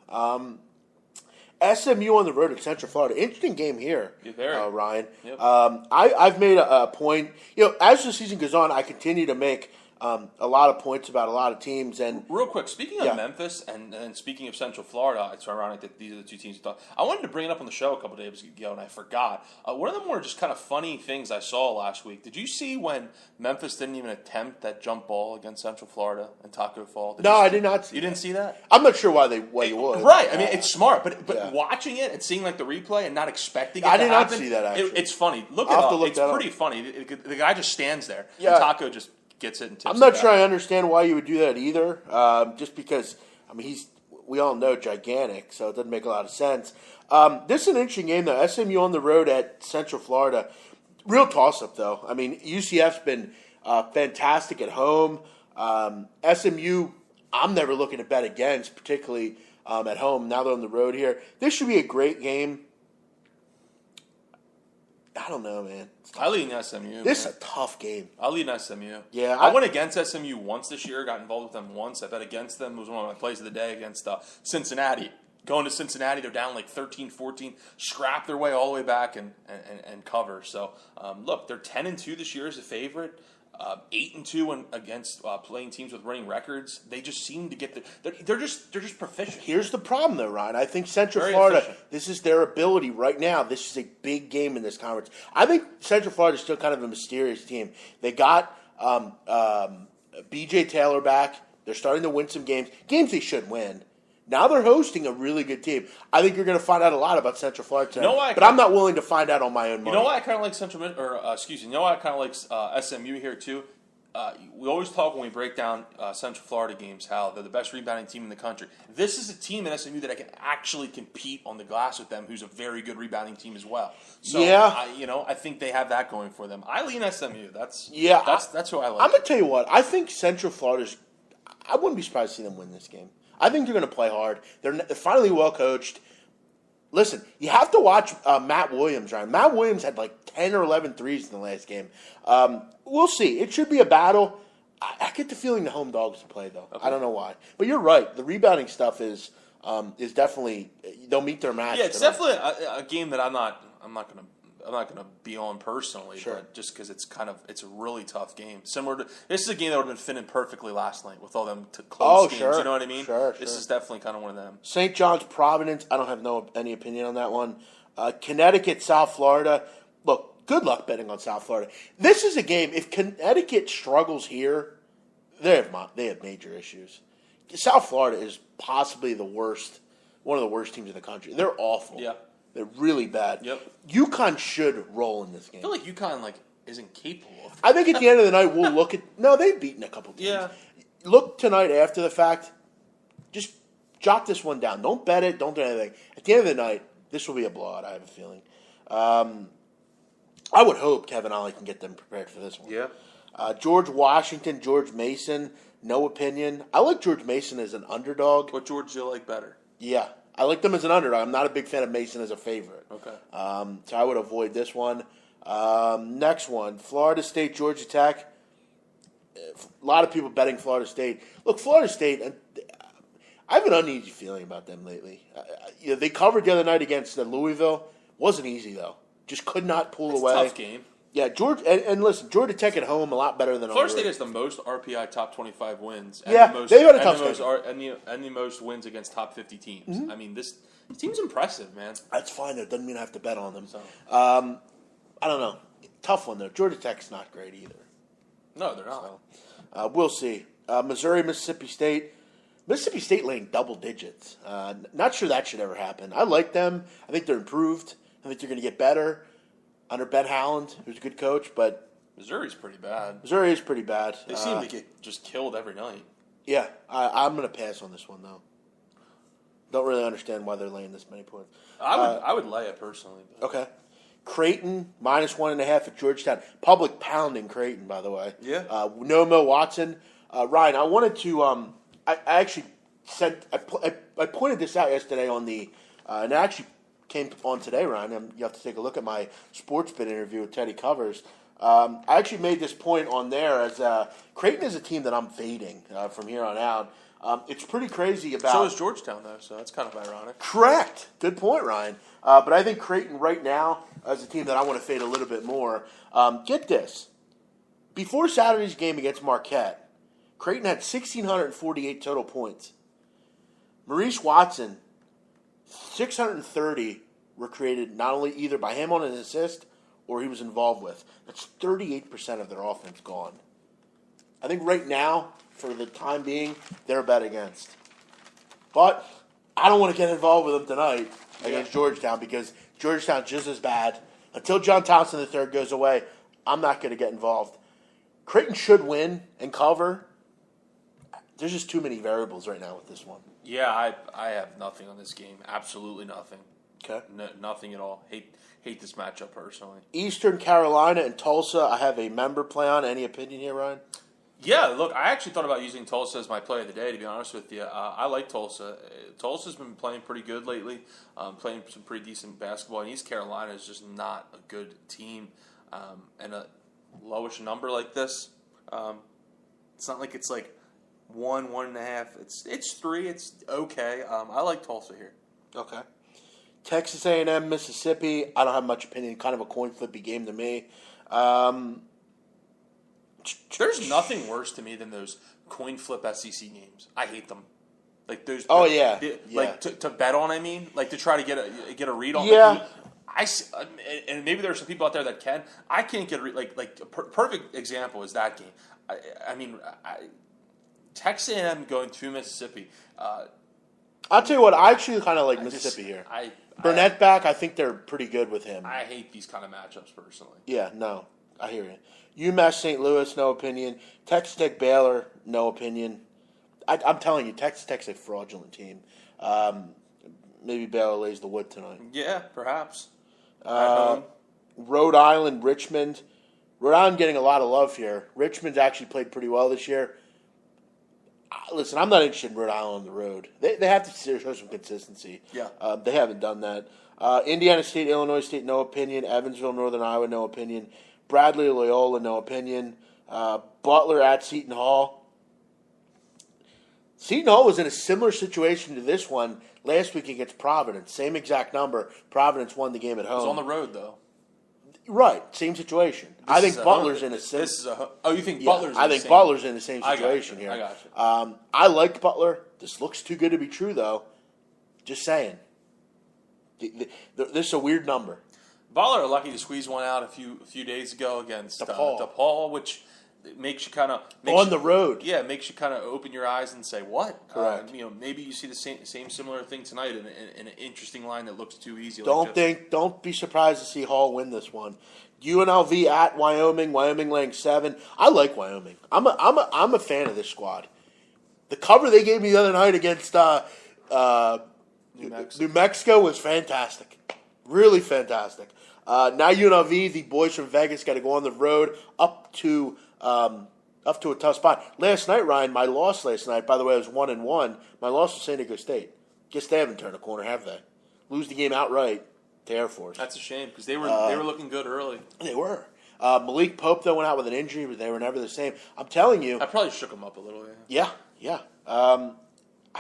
Speaker 2: SMU on the road at Central Florida. Interesting game here, Ryan.
Speaker 3: Yep.
Speaker 2: I've made a point. As the season goes on, I continue to make a lot of points about a lot of teams. And
Speaker 3: real quick, speaking of Memphis and speaking of Central Florida, it's ironic that these are the two teams. I wanted to bring it up on the show a couple days ago, and I forgot. One of the more just kind of funny things I saw last week. Did you see when Memphis didn't even attempt that jump ball against Central Florida in Taco Fall?
Speaker 2: I did not see.
Speaker 3: You didn't see that?
Speaker 2: I'm not sure why you would.
Speaker 3: Right. I mean, it's smart, but watching it and seeing like the replay and not expecting it to happen.
Speaker 2: I did not see that. Actually,
Speaker 3: it's funny. Look it up. It's pretty funny. The guy just stands there. Yeah. And Taco just gets it and tips
Speaker 2: I'm not
Speaker 3: it
Speaker 2: sure I understand why you would do that either. Just because, I mean, we all know gigantic, so it doesn't make a lot of sense. This is an interesting game, though. SMU on the road at Central Florida. Real toss-up, though. I mean, UCF's been fantastic at home. SMU, I'm never looking to bet against, particularly at home. Now they're on the road here. This should be a great game. I don't know, man.
Speaker 3: I lean SMU.
Speaker 2: This is a tough game.
Speaker 3: I lean SMU.
Speaker 2: Yeah,
Speaker 3: I went against SMU once this year. Got involved with them once. I bet against them. It was one of my plays of the day against Cincinnati. Going to Cincinnati, they're down like 13-14. Scrap their way all the way back and cover. So look, they're 10-2 this year as a favorite. 8-2 against playing teams with winning records. They just seem to get they're just proficient.
Speaker 2: Here's the problem, though, Ryan. I think Central Florida. Efficient. This is their ability right now. This is a big game in this conference. I think Central Florida is still kind of a mysterious team. They got B.J. Taylor back. They're starting to win some games they should win. Now they're hosting a really good team. I think you're going to find out a lot about Central Florida tonight. But I'm not willing to find out on my own money.
Speaker 3: You know why I kind of like you know why I kind of like SMU here too? We always talk when we break down Central Florida games how they're the best rebounding team in the country. This is a team in SMU that I can actually compete on the glass with them, who's a very good rebounding team as well. So, I think they have that going for them. I lean SMU. That's who I like.
Speaker 2: I'm going to tell you what. I think Central Florida's – I wouldn't be surprised to see them win this game. I think they're going to play hard. They're finally well coached. Listen, you have to watch Matt Williams, Ryan. Matt Williams had like 10 or 11 threes in the last game. We'll see. It should be a battle. I get the feeling the home dogs will play, though. Okay. I don't know why. But you're right. The rebounding stuff is definitely – they'll meet their match.
Speaker 3: Yeah, it's definitely a game that I'm not going to be on personally, but just because it's a really tough game. This is a game that would have been fitting perfectly last night with all them close games. Sure. You know what I mean?
Speaker 2: Sure.
Speaker 3: This is definitely kind of one of them.
Speaker 2: St. John's, Providence. I don't have any opinion on that one. Connecticut, South Florida. Look, good luck betting on South Florida. This is a game. If Connecticut struggles here, they have major issues. South Florida is possibly one of the worst teams in the country. They're awful.
Speaker 3: Yeah.
Speaker 2: They're really bad.
Speaker 3: Yep.
Speaker 2: UConn should roll in this game.
Speaker 3: I feel like UConn isn't capable of
Speaker 2: I think at the end of the night we'll look at they've beaten a couple teams.
Speaker 3: Yeah.
Speaker 2: Look tonight after the fact. Just jot this one down. Don't bet it. Don't do anything. At the end of the night, this will be a blowout, I have a feeling. I would hope Kevin Ollie can get them prepared for this one.
Speaker 3: Yeah.
Speaker 2: George Washington, George Mason, no opinion. I like George Mason as an underdog.
Speaker 3: What George do you like better?
Speaker 2: Yeah. I like them as an underdog. I'm not a big fan of Mason as a favorite.
Speaker 3: Okay.
Speaker 2: So I would avoid this one. Next one, Florida State, Georgia Tech. A lot of people betting Florida State. Look, Florida State, I have an uneasy feeling about them lately. They covered the other night against Louisville. Wasn't easy, though. Just could not pull away.
Speaker 3: Tough game.
Speaker 2: Yeah, and listen, Georgia Tech at home a lot better than
Speaker 3: Florida State has the most RPI top 25 wins. And
Speaker 2: yeah,
Speaker 3: they've
Speaker 2: got a tough schedule.
Speaker 3: And the most wins against top 50 teams. Mm-hmm. I mean, this team's impressive, man.
Speaker 2: That's fine, though. It doesn't mean I have to bet on them. So. I don't know. Tough one, though. Georgia Tech's not great either.
Speaker 3: No, they're not.
Speaker 2: So, we'll see. Missouri, Mississippi State. Mississippi State laying double digits. Not sure that should ever happen. I like them. I think they're improved. I think they're going to get better under Ben Howland, who's a good coach, but
Speaker 3: Missouri's pretty bad.
Speaker 2: Missouri is pretty bad.
Speaker 3: They seem to get just killed every night.
Speaker 2: Yeah, I'm going to pass on this one, though. Don't really understand why they're laying this many points.
Speaker 3: I would lay it personally. But.
Speaker 2: Okay. Creighton, -1.5 at Georgetown. Public pounding Creighton, by the way.
Speaker 3: Yeah.
Speaker 2: No Watson. Ryan, I wanted to I actually sent I pointed this out yesterday on the and I actually came on today, Ryan. You have to take a look at my sports bit interview with Teddy Covers. I actually made this point on there as Creighton is a team that I'm fading from here on out. It's pretty crazy about.
Speaker 3: So is Georgetown, though, so that's kind of ironic.
Speaker 2: Correct. Good point, Ryan. But I think Creighton right now is a team that I want to fade a little bit more. Get this. Before Saturday's game against Marquette, Creighton had 1,648 total points. Maurice Watson, 630 were created not only either by him on an assist or he was involved with. That's 38% of their offense gone. I think right now, for the time being, they're a bet against. But I don't want to get involved with them tonight against Georgetown because Georgetown's just as bad. Until John Thompson III goes away, I'm not going to get involved. Creighton should win and cover. There's just too many variables right now with this one.
Speaker 3: Yeah, I have nothing on this game. Absolutely nothing.
Speaker 2: Okay.
Speaker 3: No, nothing at all. Hate this matchup personally.
Speaker 2: Eastern Carolina and Tulsa. I have a member play on. Any opinion here, Ryan?
Speaker 3: Yeah, look, I actually thought about using Tulsa as my play of the day, to be honest with you. I like Tulsa. Tulsa's been playing pretty good lately, playing some pretty decent basketball, and East Carolina is just not a good team. And a lowish number like this, it's not like it's like 1.5. It's 3. It's okay. I like Tulsa here.
Speaker 2: Okay. Texas A&M, Mississippi. I don't have much opinion. Kind of a coin flippy game to me.
Speaker 3: There's nothing worse to me than those coin flip SEC games. I hate them. Like those.
Speaker 2: Oh yeah.
Speaker 3: Like to bet on. I mean, like to try to get a read on.
Speaker 2: Yeah.
Speaker 3: And maybe there's some people out there that can. I can't get a perfect example is that game. I mean, Texas A&M going to Mississippi.
Speaker 2: I'll tell you what. I actually kind of like Mississippi here. Burnett back. I think they're pretty good with him.
Speaker 3: I hate these kind of matchups personally.
Speaker 2: Yeah. No. I hear you. UMass St. Louis, no opinion. Texas Tech Baylor, no opinion. I'm telling you, Texas Tech's a fraudulent team. Maybe Baylor lays the wood tonight.
Speaker 3: Yeah, perhaps.
Speaker 2: Rhode Island, Richmond. Rhode Island getting a lot of love here. Richmond's actually played pretty well this year. Listen, I'm not interested in Rhode Island on the road. They have to show some consistency.
Speaker 3: Yeah.
Speaker 2: They haven't done that. Indiana State, Illinois State, no opinion. Evansville, Northern Iowa, no opinion. Bradley, Loyola, no opinion. Butler at Seton Hall. Seton Hall was in a similar situation to this one last week against Providence. Same exact number. Providence won the game at home.
Speaker 3: It was on the road, though.
Speaker 2: Right. Same situation. I think Butler's in a
Speaker 3: similar. Oh, you think Butler's
Speaker 2: I think Butler's in the same situation here.
Speaker 3: I got you.
Speaker 2: I liked Butler. This looks too good to be true, though. Just saying. This is a weird number.
Speaker 3: Butler are lucky to squeeze one out a few days ago against DePaul, which makes you kind of
Speaker 2: on the road.
Speaker 3: Yeah, makes you kind of open your eyes and say, "What?"
Speaker 2: Correct.
Speaker 3: Maybe you see the same similar thing tonight in an interesting line that looks too easy.
Speaker 2: Don't be surprised to see Hall win this one. UNLV at Wyoming. Wyoming laying 7. I like Wyoming. I'm a fan of this squad. The cover they gave me the other night against New Mexico was fantastic. Really fantastic. Now UNLV, the boys from Vegas, got to go on the road up to a tough spot. Last night, Ryan, my loss last night, by the way, I was 1-1. My loss was San Diego State. Guess they haven't turned a corner, have they? Lose the game outright to Air Force.
Speaker 3: That's a shame because they were looking good early.
Speaker 2: They were. Malik Pope, though, went out with an injury, but they were never the same. I'm telling you.
Speaker 3: I probably shook them up a little.
Speaker 2: Yeah. I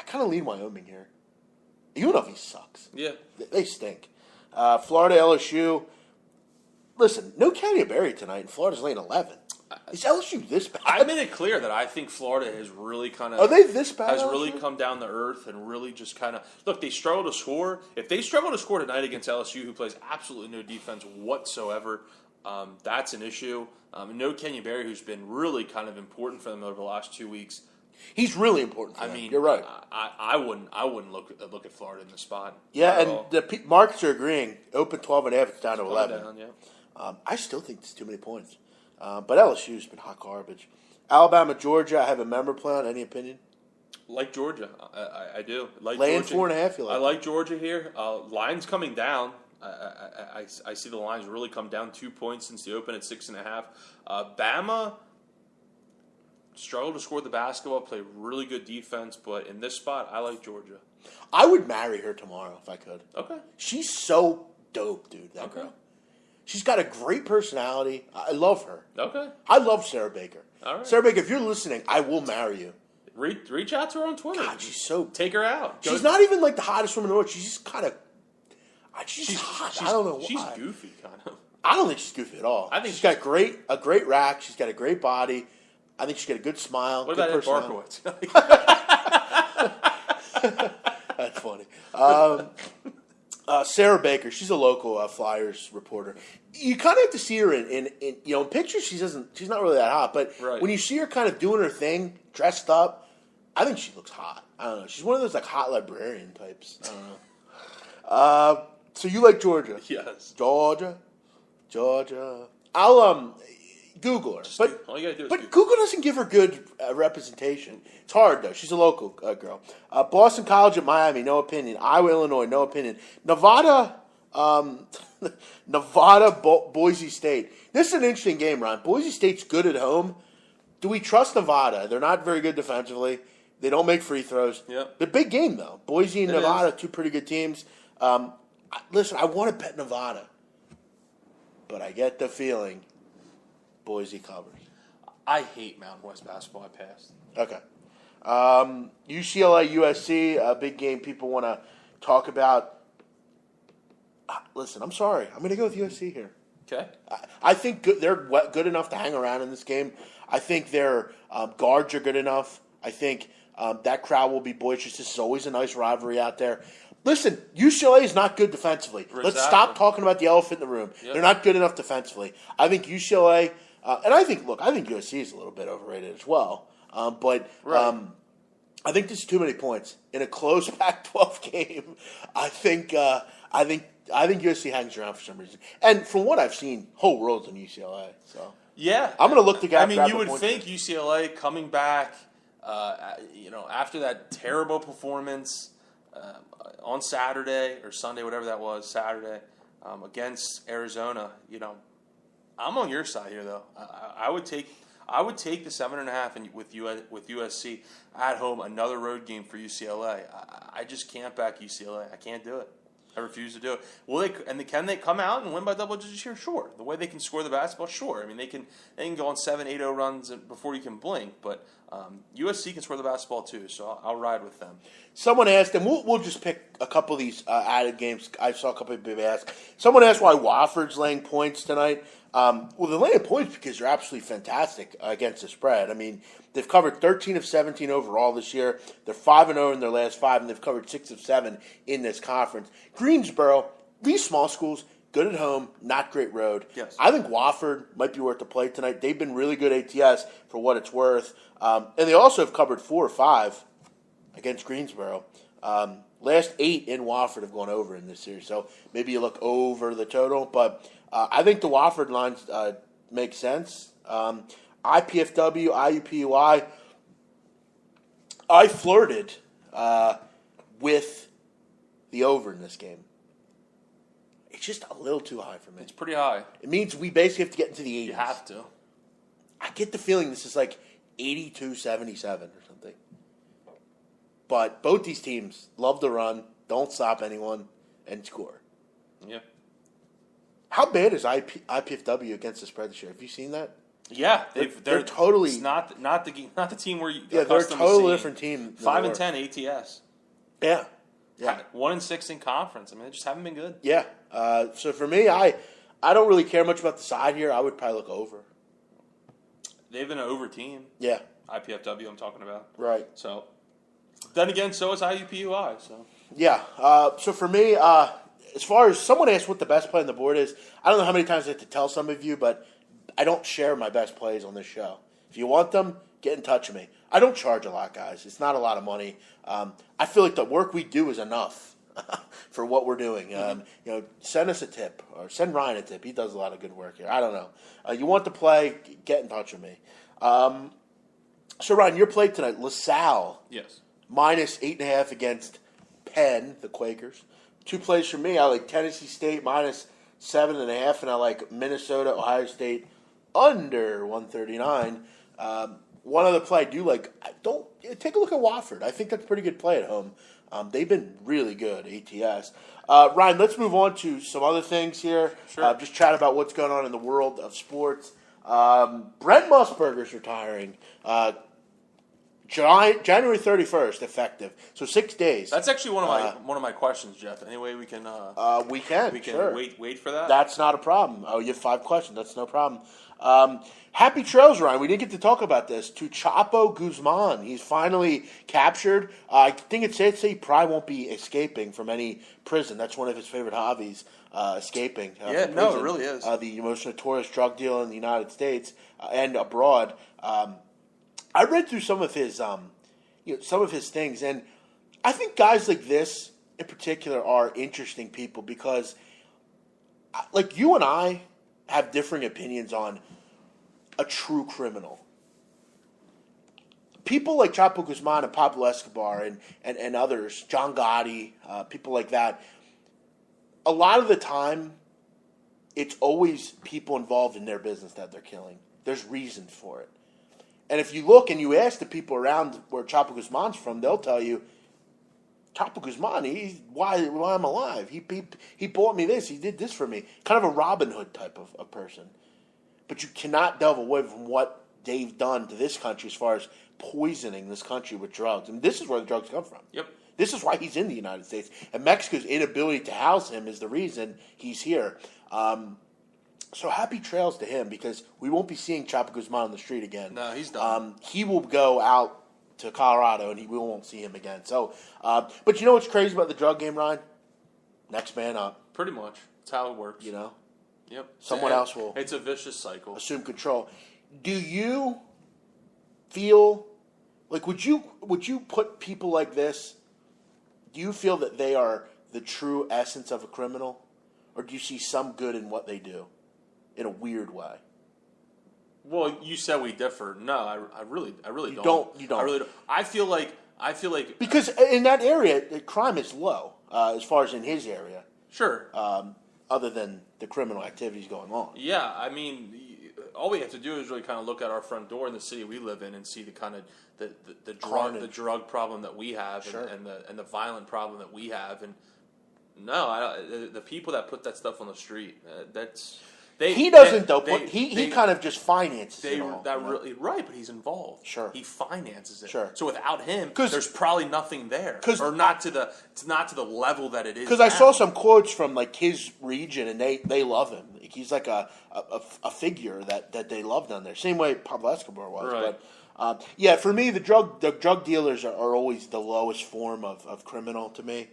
Speaker 2: kind of lean Wyoming here. UNLV sucks.
Speaker 3: Yeah.
Speaker 2: They stink. Florida, LSU. Listen, no Canterbury tonight, and Florida's laying 11. Is LSU this bad?
Speaker 3: I made it clear that I think Florida has really kind of...
Speaker 2: Are they this bad?
Speaker 3: Has really come down to earth and really just kind of... Look, they struggle to score. If they struggle to score tonight against LSU, who plays absolutely no defense whatsoever, that's an issue. No Kenya Berry, who's been really kind of important for them over the last 2 weeks.
Speaker 2: He's really important for them. You're right.
Speaker 3: I wouldn't look at Florida in the spot.
Speaker 2: Yeah, and the markets are agreeing. Open 12.5, it's down to 11.
Speaker 3: Down, yeah.
Speaker 2: I still think it's too many points. But LSU's been hot garbage. Alabama, Georgia, I have a member play on. Any opinion?
Speaker 3: Like Georgia. I do. Like
Speaker 2: laying
Speaker 3: Georgia.
Speaker 2: 4.5, you like?
Speaker 3: I like Georgia here. Line's coming down. I see the lines really come down 2 points since the open at 6.5. Bama struggled to score the basketball, play really good defense, but in this spot, I like Georgia.
Speaker 2: I would marry her tomorrow if I could.
Speaker 3: Okay.
Speaker 2: She's so dope, dude, that girl. She's got a great personality. I love her.
Speaker 3: Okay.
Speaker 2: I love Sarah Baker.
Speaker 3: All right.
Speaker 2: Sarah Baker, if you're listening, I will marry you.
Speaker 3: Reach out to her on Twitter.
Speaker 2: God, she's so...
Speaker 3: Take her out.
Speaker 2: She's not even like the hottest woman in the world. She's just kind of... She's hot. I don't know why.
Speaker 3: She's goofy, kind of.
Speaker 2: I don't think she's goofy at all.
Speaker 3: I think
Speaker 2: she's got a great rack. She's got a great body. I think she's got a good smile.
Speaker 3: What
Speaker 2: good
Speaker 3: about Ed Barkowitz?
Speaker 2: That's funny. Sarah Baker, she's a local Flyers reporter. You kind of have to see her in pictures. She's not really that hot, but when you see her kind of doing her thing, dressed up, I think she looks hot. I don't know. She's one of those like hot librarian types. I don't know. So you like Georgia?
Speaker 3: Yes.
Speaker 2: Georgia. I'll Google her.
Speaker 3: All you gotta do is
Speaker 2: But Google doesn't give her good representation. It's hard, though. She's a local girl. Boston College at Miami, no opinion. Iowa, Illinois, no opinion. Nevada, Boise State. This is an interesting game, Ron. Boise State's good at home. Do we trust Nevada? They're not very good defensively. They don't make free throws.
Speaker 3: Yep.
Speaker 2: The big game, though. Boise and Nevada,
Speaker 3: is.
Speaker 2: two pretty good teams. Listen, I want to bet Nevada, but I get the feeling Boise covers.
Speaker 3: I hate Mountain West basketball. I passed.
Speaker 2: Okay. UCLA, USC, a big game people want to talk about. Listen, I'm sorry. I'm going to go with USC here.
Speaker 3: Okay.
Speaker 2: I think they're good enough to hang around in this game. I think their guards are good enough. I think that crowd will be boisterous. This is always a nice rivalry out there. Listen, UCLA is not good defensively.
Speaker 3: Exactly.
Speaker 2: Let's stop talking about the elephant in the room.
Speaker 3: Yep.
Speaker 2: They're not good enough defensively. I think UCLA, and I think USC is a little bit overrated as well. But I think there's too many points in a close Pac-12 game. I think USC hangs around for some reason. And from what I've seen, whole world's in UCLA. So
Speaker 3: yeah,
Speaker 2: I'm going to look to grab.
Speaker 3: I mean, you would think UCLA coming back, after that terrible performance on Saturday or Sunday, whatever that was, Saturday against Arizona. I'm on your side here, though. I would take the 7.5 with USC at home. Another road game for UCLA. I just can't back UCLA. I can't do it. I refuse to do it. Can they come out and win by double digits here? Sure. The way they can score the basketball, sure. I mean, they can go on 7-8-0 runs before you can blink. But USC can score the basketball too, so I'll ride with them.
Speaker 2: Someone asked, and we'll just pick a couple of these added games. I saw a couple of people ask. Someone asked why Wofford's laying points tonight. Well, they're laying points because they're absolutely fantastic against the spread. I mean, they've covered 13 of 17 overall this year. They're 5-0 in their last 5, and they've covered 6 of 7 in this conference. Greensboro, these small schools, good at home, not great road.
Speaker 3: Yes.
Speaker 2: I think Wofford might be worth the play tonight. They've been really good ATS for what it's worth. And they also have covered 4 or 5 against Greensboro. Last 8 in Wofford have gone over in this series, so maybe you look over the total. But I think the Wofford lines make sense. IPFW, IUPUI, I flirted with the over in this game. It's just a little too high for me.
Speaker 3: It's pretty high.
Speaker 2: It means we basically have to get into the 80s.
Speaker 3: You have to.
Speaker 2: I get the feeling this is like 82-77 or something. But both these teams love to run, don't stop anyone, and score.
Speaker 3: Yeah.
Speaker 2: How bad is IPFW against the spread this year? Have you seen that?
Speaker 3: Yeah, they're
Speaker 2: totally.
Speaker 3: It's not the team where you.
Speaker 2: Yeah, they're a totally different team.
Speaker 3: 5-10 ATS.
Speaker 2: Yeah.
Speaker 3: 1-6 in conference. I mean, they just haven't been good.
Speaker 2: Yeah. So for me, I don't really care much about the side here. I would probably look over.
Speaker 3: They've been an over team.
Speaker 2: Yeah.
Speaker 3: IPFW, I'm talking about.
Speaker 2: Right.
Speaker 3: So then again, so is IUPUI. So
Speaker 2: yeah. So for me, as far as someone asked what the best play on the board is, I don't know how many times I have to tell some of you, but I don't share my best plays on this show. If you want them, get in touch with me. I don't charge a lot, guys. It's not a lot of money. I feel like the work we do is enough for what we're doing. Send us a tip or send Ryan a tip. He does a lot of good work here. I don't know. You want to play, get in touch with me. So, Ryan, your play tonight, LaSalle.
Speaker 3: yes.
Speaker 2: Minus 8.5 against Penn, the Quakers. 2 plays for me. I like Tennessee State minus 7.5, and I like Minnesota, Ohio State under 139. One other play I do like. Take a look at Wofford. I think that's a pretty good play at home. They've been really good, ATS. Ryan, let's move on to some other things here.
Speaker 3: Sure.
Speaker 2: Just chat about what's going on in the world of sports. Brent Musburger's retiring. January 31st, effective. So 6 days.
Speaker 3: That's actually one of my questions, Jeff. Any way we can?
Speaker 2: We can. Sure.
Speaker 3: wait for that.
Speaker 2: That's not a problem. Oh, you have 5 questions. That's no problem. Happy trails, Ryan. We didn't get to talk about this. To Chapo Guzman. He's finally captured. I think it's safe to say he probably won't be escaping from any prison. That's one of his favorite hobbies, escaping.
Speaker 3: Yeah,
Speaker 2: from
Speaker 3: no,
Speaker 2: prison.
Speaker 3: it really is.
Speaker 2: The most notorious drug dealer in the United States and abroad. I read through some of his things, and I think guys like this in particular are interesting people because, like you and I, have differing opinions on a true criminal. People like Chapo Guzman and Pablo Escobar and others, John Gotti, people like that, a lot of the time, it's always people involved in their business that they're killing. There's reason for it. And if you look and you ask the people around where Chapo Guzman's from, they'll tell you, Chapo Guzman, he's why I'm alive. He bought me this. He did this for me. Kind of a Robin Hood type of person. But you cannot delve away from what they've done to this country as far as poisoning this country with drugs. And this is where the drugs come from.
Speaker 3: Yep.
Speaker 2: This is why he's in the United States. And Mexico's inability to house him is the reason he's here. So happy trails to him, because we won't be seeing Chapo Guzman on the street again.
Speaker 3: No, he's done.
Speaker 2: He will go out to Colorado, and we won't see him again. So, but you know what's crazy about the drug game, Ryan? Next man up.
Speaker 3: Pretty much. That's how it works.
Speaker 2: You know?
Speaker 3: Yep.
Speaker 2: Someone else will.
Speaker 3: It's a vicious cycle.
Speaker 2: Assume control. Do you feel like would you put people like this? Do you feel that they are the true essence of a criminal, or do you see some good in what they do, in a weird way?
Speaker 3: Well, you said we differ. No, I really
Speaker 2: You
Speaker 3: don't.
Speaker 2: don't.
Speaker 3: I really don't. I feel like
Speaker 2: because in that area, the crime is low as far as in his area.
Speaker 3: Sure.
Speaker 2: Other than the criminal activities going on.
Speaker 3: Yeah, I mean, all we have to do is really kind of look at our front door in the city we live in and see the kind of the drug problem that we have,
Speaker 2: sure.
Speaker 3: and the violent problem that we have. And no, the people that put that stuff on the street, he kind of just finances it all. Right, but he's involved.
Speaker 2: Sure,
Speaker 3: he finances it.
Speaker 2: Sure.
Speaker 3: So without him, there's probably nothing there, or not to the level that it is.
Speaker 2: Because I saw some quotes from like his region, and they love him. He's like a figure that they love down there. Same way Pablo Escobar was.
Speaker 3: Right.
Speaker 2: But yeah, for me, the drug dealers are always the lowest form of criminal to me.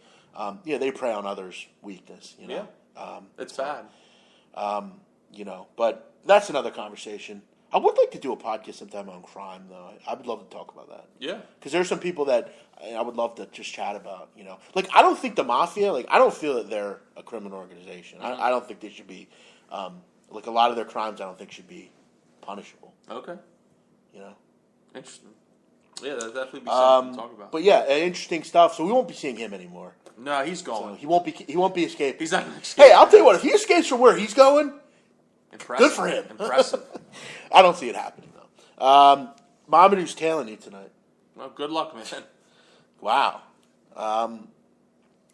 Speaker 2: They prey on others' weakness. You know?
Speaker 3: Yeah, it's bad.
Speaker 2: But that's another conversation. I would like to do a podcast sometime on crime, though. I would love to talk about that.
Speaker 3: Yeah. Because
Speaker 2: there's some people that I would love to just chat about, Like, I don't think the mafia, I don't feel that they're a criminal organization. I don't think they should be, a lot of their crimes I don't think should be punishable.
Speaker 3: Okay. Interesting. Yeah, that'd definitely be something to talk about.
Speaker 2: But yeah, interesting stuff. So we won't be seeing him anymore.
Speaker 3: No, he's gone.
Speaker 2: So he won't be escaping.
Speaker 3: He's not going to escape.
Speaker 2: Hey, I'll tell you what, if he escapes from where he's going,
Speaker 3: impressive.
Speaker 2: Good for him.
Speaker 3: Impressive.
Speaker 2: I don't see it happening, though. Mamadou's tailing you tonight.
Speaker 3: Well, good luck, man.
Speaker 2: Wow.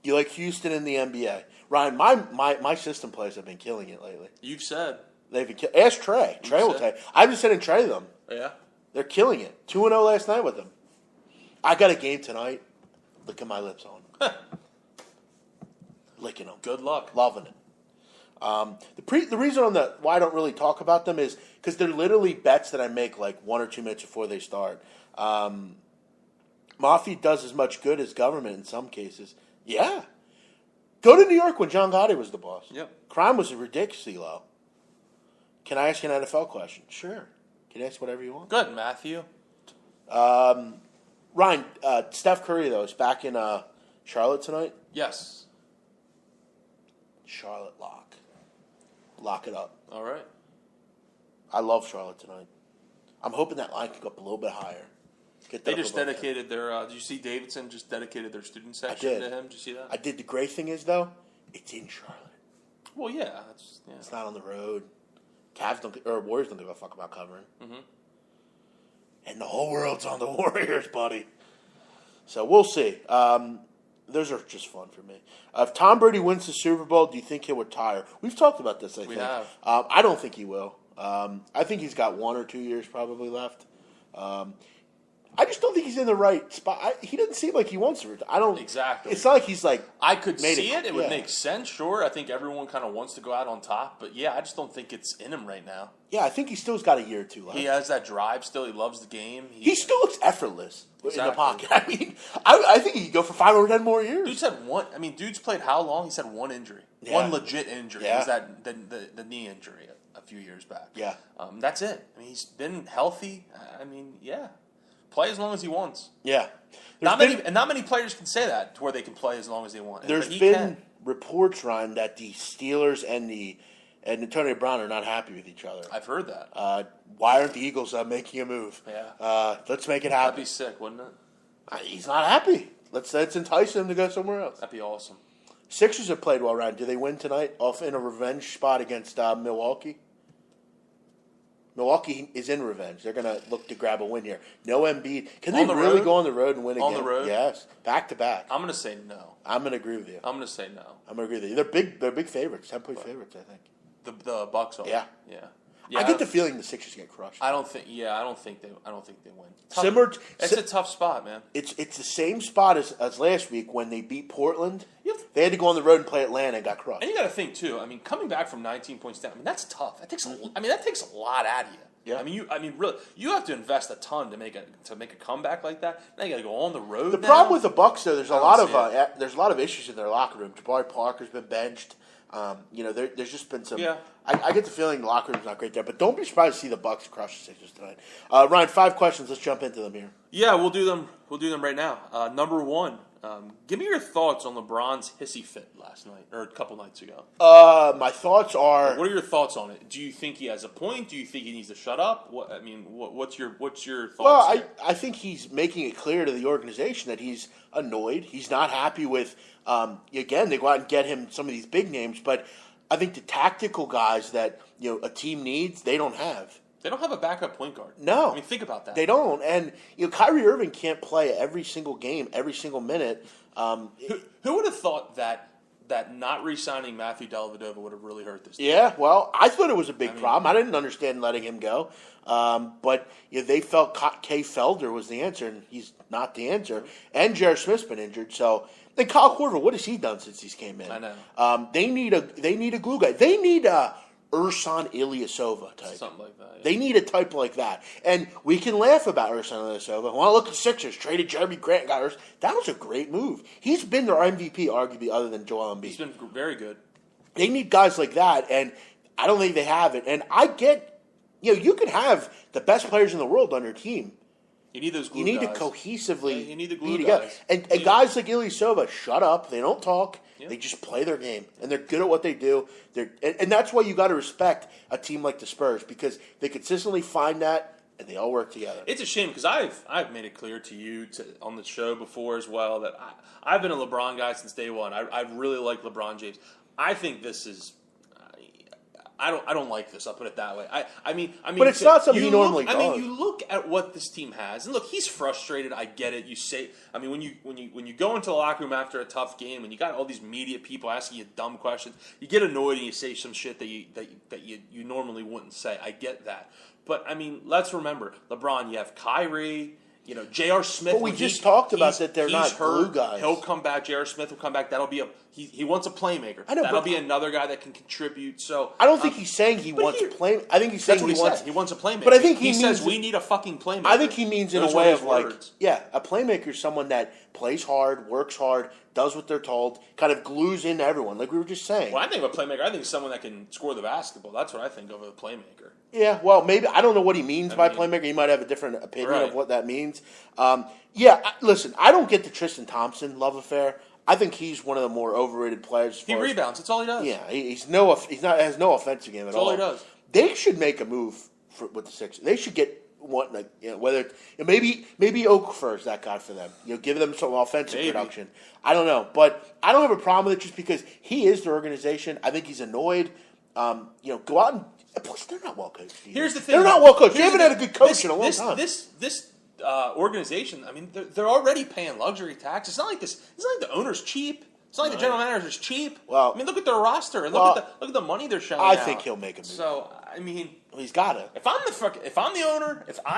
Speaker 2: You like Houston in the NBA. Ryan, my system players have been killing it lately.
Speaker 3: You've said.
Speaker 2: They've been Ask Trey. Trey will tell you. I've been sending Trey them.
Speaker 3: Yeah.
Speaker 2: They're killing it. 2-0 last night with them. I got a game tonight. Licking my lips on. Licking them.
Speaker 3: Good luck.
Speaker 2: Loving it. The reason why I don't really talk about them is because they're literally bets that I make like 1 or 2 minutes before they start. Mafia does as much good as government in some cases. Yeah. Go to New York when John Gotti was the boss.
Speaker 3: Yep.
Speaker 2: Crime was ridiculously low. Can I ask you an NFL question? Sure. Can you ask whatever you want?
Speaker 3: Good, Matthew.
Speaker 2: Ryan, Steph Curry, though, is back in Charlotte tonight?
Speaker 3: Yes.
Speaker 2: Charlotte lock. Lock it up.
Speaker 3: All right.
Speaker 2: I love Charlotte tonight. I'm hoping that line can go up a little bit higher.
Speaker 3: They just dedicated their. Did you see Davidson just dedicated their student section to him? Did you see that?
Speaker 2: I did. The great thing is, though, it's in Charlotte.
Speaker 3: Well, yeah.
Speaker 2: It's not on the road. Warriors don't give a fuck about covering. Mm-hmm. And the whole world's on the Warriors, buddy. So we'll see. Those are just fun for me. If Tom Brady wins the Super Bowl, do you think he'll retire? We've talked about this, I think.
Speaker 3: We have.
Speaker 2: I don't think he will. I think he's got 1 or 2 years probably left. I just don't think he's in the right spot. He doesn't seem like he wants to retire. I don't
Speaker 3: exactly.
Speaker 2: It's not like he's like.
Speaker 3: I could see it. It would make sense. Sure, I think everyone kind of wants to go out on top, but yeah, I just don't think it's in him right now.
Speaker 2: Yeah, I think he still's got a year or 2 left.
Speaker 3: He has that drive still. He loves the game.
Speaker 2: He still looks effortless in the pocket. I mean, I think he could go for 5 or 10 more years.
Speaker 3: Dude's had one. I mean, dude's played how long? He's had one injury, one legit injury. Yeah. It was that the knee injury a few years back.
Speaker 2: Yeah,
Speaker 3: that's it. I mean, he's been healthy. I mean, yeah. Play as long as he wants.
Speaker 2: Yeah.
Speaker 3: Not many players can say that to where they can play as long as they want.
Speaker 2: There's been reports, Ryan, that the Steelers and the and Antonio Brown are not happy with each other.
Speaker 3: I've heard that.
Speaker 2: Why aren't the Eagles making a move?
Speaker 3: Yeah.
Speaker 2: Let's make it happen.
Speaker 3: That'd be sick, wouldn't it?
Speaker 2: He's not happy. Let's entice him to go somewhere else.
Speaker 3: That'd be awesome.
Speaker 2: Sixers have played well, Ryan. Do they win tonight off in a revenge spot against Milwaukee? Milwaukee is in revenge. They're going to look to grab a win here. No Embiid. Can they really go on the road and win again?
Speaker 3: On the road?
Speaker 2: Yes. Back to back.
Speaker 3: I'm going to say no.
Speaker 2: I'm going to agree with you.
Speaker 3: I'm going to say no.
Speaker 2: I'm going to agree with you. They're big favorites. 10-point favorites, I think.
Speaker 3: The Bucks are.
Speaker 2: Yeah.
Speaker 3: Yeah,
Speaker 2: I get the feeling the Sixers get crushed.
Speaker 3: I don't think they win. It's a tough spot, man.
Speaker 2: It's the same spot as last week when they beat Portland. They had to go on the road and play Atlanta and got crushed.
Speaker 3: And you got to think too. I mean, coming back from 19 points down, that's tough. That takes a lot out of you.
Speaker 2: Yeah.
Speaker 3: Really, you have to invest a ton to make a comeback like that. Now you got to go on the road.
Speaker 2: The problem with the Bucks, though, there's a lot of issues in their locker room. Jabari Parker's been benched. There's just been some.
Speaker 3: Yeah.
Speaker 2: I get the feeling the locker room's not great there, but don't be surprised to see the Bucks crush the Sixers tonight. Ryan, 5 questions. Let's jump into them here.
Speaker 3: Yeah, we'll do them. We'll do them right now. Number 1, give me your thoughts on LeBron's hissy fit last night or a couple nights ago.
Speaker 2: My thoughts are.
Speaker 3: What are your thoughts on it? Do you think he has a point? Do you think he needs to shut up? What's your thoughts?
Speaker 2: Well, I think he's making it clear to the organization that he's annoyed. He's not happy with. Again, they go out and get him some of these big names, but I think the tactical guys that a team needs, they don't have.
Speaker 3: They don't have a backup point guard.
Speaker 2: No.
Speaker 3: I mean, think about that.
Speaker 2: They don't. And Kyrie Irving can't play every single game, every single minute.
Speaker 3: Who would have thought that not re-signing Matthew Dellavedova would have really hurt this team?
Speaker 2: Yeah, well, I thought it was a big problem. I didn't understand letting him go. But they felt Kay Felder was the answer, and he's not the answer. And J.R. Smith's been injured, so. Then Kyle Korver, what has he done since he's came in?
Speaker 3: I know.
Speaker 2: They need a glue guy. They need a Ersan Ilyasova type.
Speaker 3: Something like that. Yeah.
Speaker 2: They need a type like that. And we can laugh about Ersan Ilyasova. When I look at the Sixers, traded Jeremy Grant, got Ersan. That was a great move. He's been their MVP, arguably, other than Joel Embiid.
Speaker 3: He's been very good.
Speaker 2: They need guys like that, and I don't think they have it. And I get, you can have the best players in the world on your team.
Speaker 3: You need those glue
Speaker 2: guys. You need
Speaker 3: guys.
Speaker 2: to cohesively
Speaker 3: you need the glue
Speaker 2: be together.
Speaker 3: guys.
Speaker 2: And guys like Ilyasova shut up. They don't talk. Yep. They just play their game. And they're good at what they do. And that's why you got to respect a team like the Spurs, because they consistently find that, and they all work together.
Speaker 3: It's a shame, because I've made it clear to you on the show before as well that I've been a LeBron guy since day one. I really like LeBron James. I think this is... I don't like this. I'll put it that way. I mean,
Speaker 2: but it's not something he normally does.
Speaker 3: I mean, you look at what this team has, and look, he's frustrated. I get it. You say, I mean, when you go into the locker room after a tough game, and you got all these media people asking you dumb questions, you get annoyed and you say some shit that you normally wouldn't say. I get that, but I mean, let's remember, LeBron. You have Kyrie. J.R. Smith.
Speaker 2: But we just talked about that they're not glue guys.
Speaker 3: He'll come back. J.R. Smith will come back. That'll be he wants a playmaker.
Speaker 2: I know,
Speaker 3: that'll be another guy that can contribute. So
Speaker 2: I don't think he's saying he wants a play. I think he's saying
Speaker 3: he wants a playmaker.
Speaker 2: But I think
Speaker 3: he says we need a fucking playmaker.
Speaker 2: I think he means in a way of a playmaker is someone that plays hard, works hard, does what they're told, kind of glues into everyone, like we were just saying.
Speaker 3: Well, I think of a playmaker. I think someone that can score the basketball. That's what I think of a playmaker.
Speaker 2: Yeah, well, maybe I don't know what he means by playmaker. He might have a different opinion of what that means. Listen, I don't get the Tristan Thompson love affair. I think he's one of the more overrated players.
Speaker 3: He rebounds. That's all he does.
Speaker 2: Yeah, has no offensive game at all.
Speaker 3: That's all he does.
Speaker 2: They should make a move with the Sixers. They should get one, whether maybe Okafor is that guy for them. Give them some offensive production. I don't know, but I don't have a problem with it just because he is their organization. I think he's annoyed. Go out and. Plus, they're not well coached. Either.
Speaker 3: Here's the thing:
Speaker 2: they're not well coached. They haven't had a good coach in a long time.
Speaker 3: This organization, I mean, they're already paying luxury tax. It's not like this. It's not like the owner's cheap. It's not like the general manager's cheap.
Speaker 2: Well,
Speaker 3: I mean, look at their roster and look at the money they're showing.
Speaker 2: I think he'll make a move.
Speaker 3: So I mean,
Speaker 2: he's got to.
Speaker 3: If I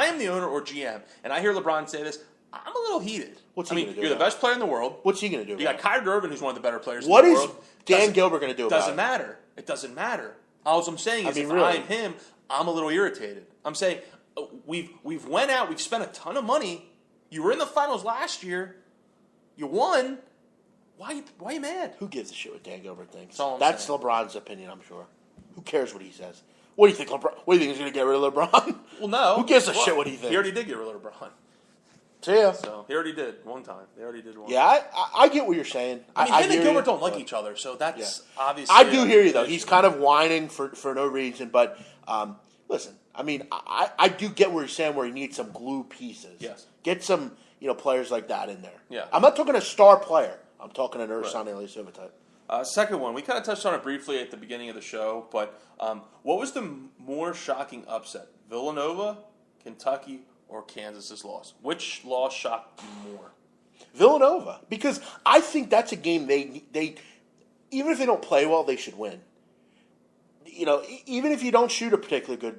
Speaker 3: am the owner or GM, and I hear LeBron say this, I'm a little heated.
Speaker 2: What's he going to do?
Speaker 3: You're the best player in the world.
Speaker 2: What's he going to do?
Speaker 3: You got Kyrie Irving, who's one of the better players in the
Speaker 2: world.
Speaker 3: world.
Speaker 2: What is Dan Gilbert going to do about it?
Speaker 3: Doesn't matter. It doesn't matter. All I'm saying is, I'm him, I'm a little irritated. I'm saying we've went out, we've spent a ton of money. You were in the finals last year. You won. Why are you mad?
Speaker 2: Who gives a shit what Dan Gilbert thinks?
Speaker 3: That's
Speaker 2: LeBron's opinion, I'm sure. Who cares what he says? What do you think, LeBron? What do you think he's going to get rid of LeBron?
Speaker 3: Well, no.
Speaker 2: Who gives a shit what he thinks?
Speaker 3: He already did get rid of LeBron.
Speaker 2: See ya.
Speaker 3: So he already did one time. They already did one.
Speaker 2: Yeah, I get what you're saying.
Speaker 3: I mean, him and Gilbert don't like each other, so that's obviously.
Speaker 2: I do hear you though. He's kind of whining for no reason, but listen. I mean, I do get where you're saying where he needs some glue pieces.
Speaker 3: Yes.
Speaker 2: Get some players like that in there.
Speaker 3: Yeah.
Speaker 2: I'm not talking a star player. I'm talking an Ersan Ilyasova type.
Speaker 3: Second one, we kind of touched on it briefly at the beginning of the show, but what was the more shocking upset? Villanova, Kentucky, or Kansas's loss? Which loss shocked you more?
Speaker 2: Villanova, because I think that's a game they even if they don't play well, they should win. Even if you don't shoot a particularly good,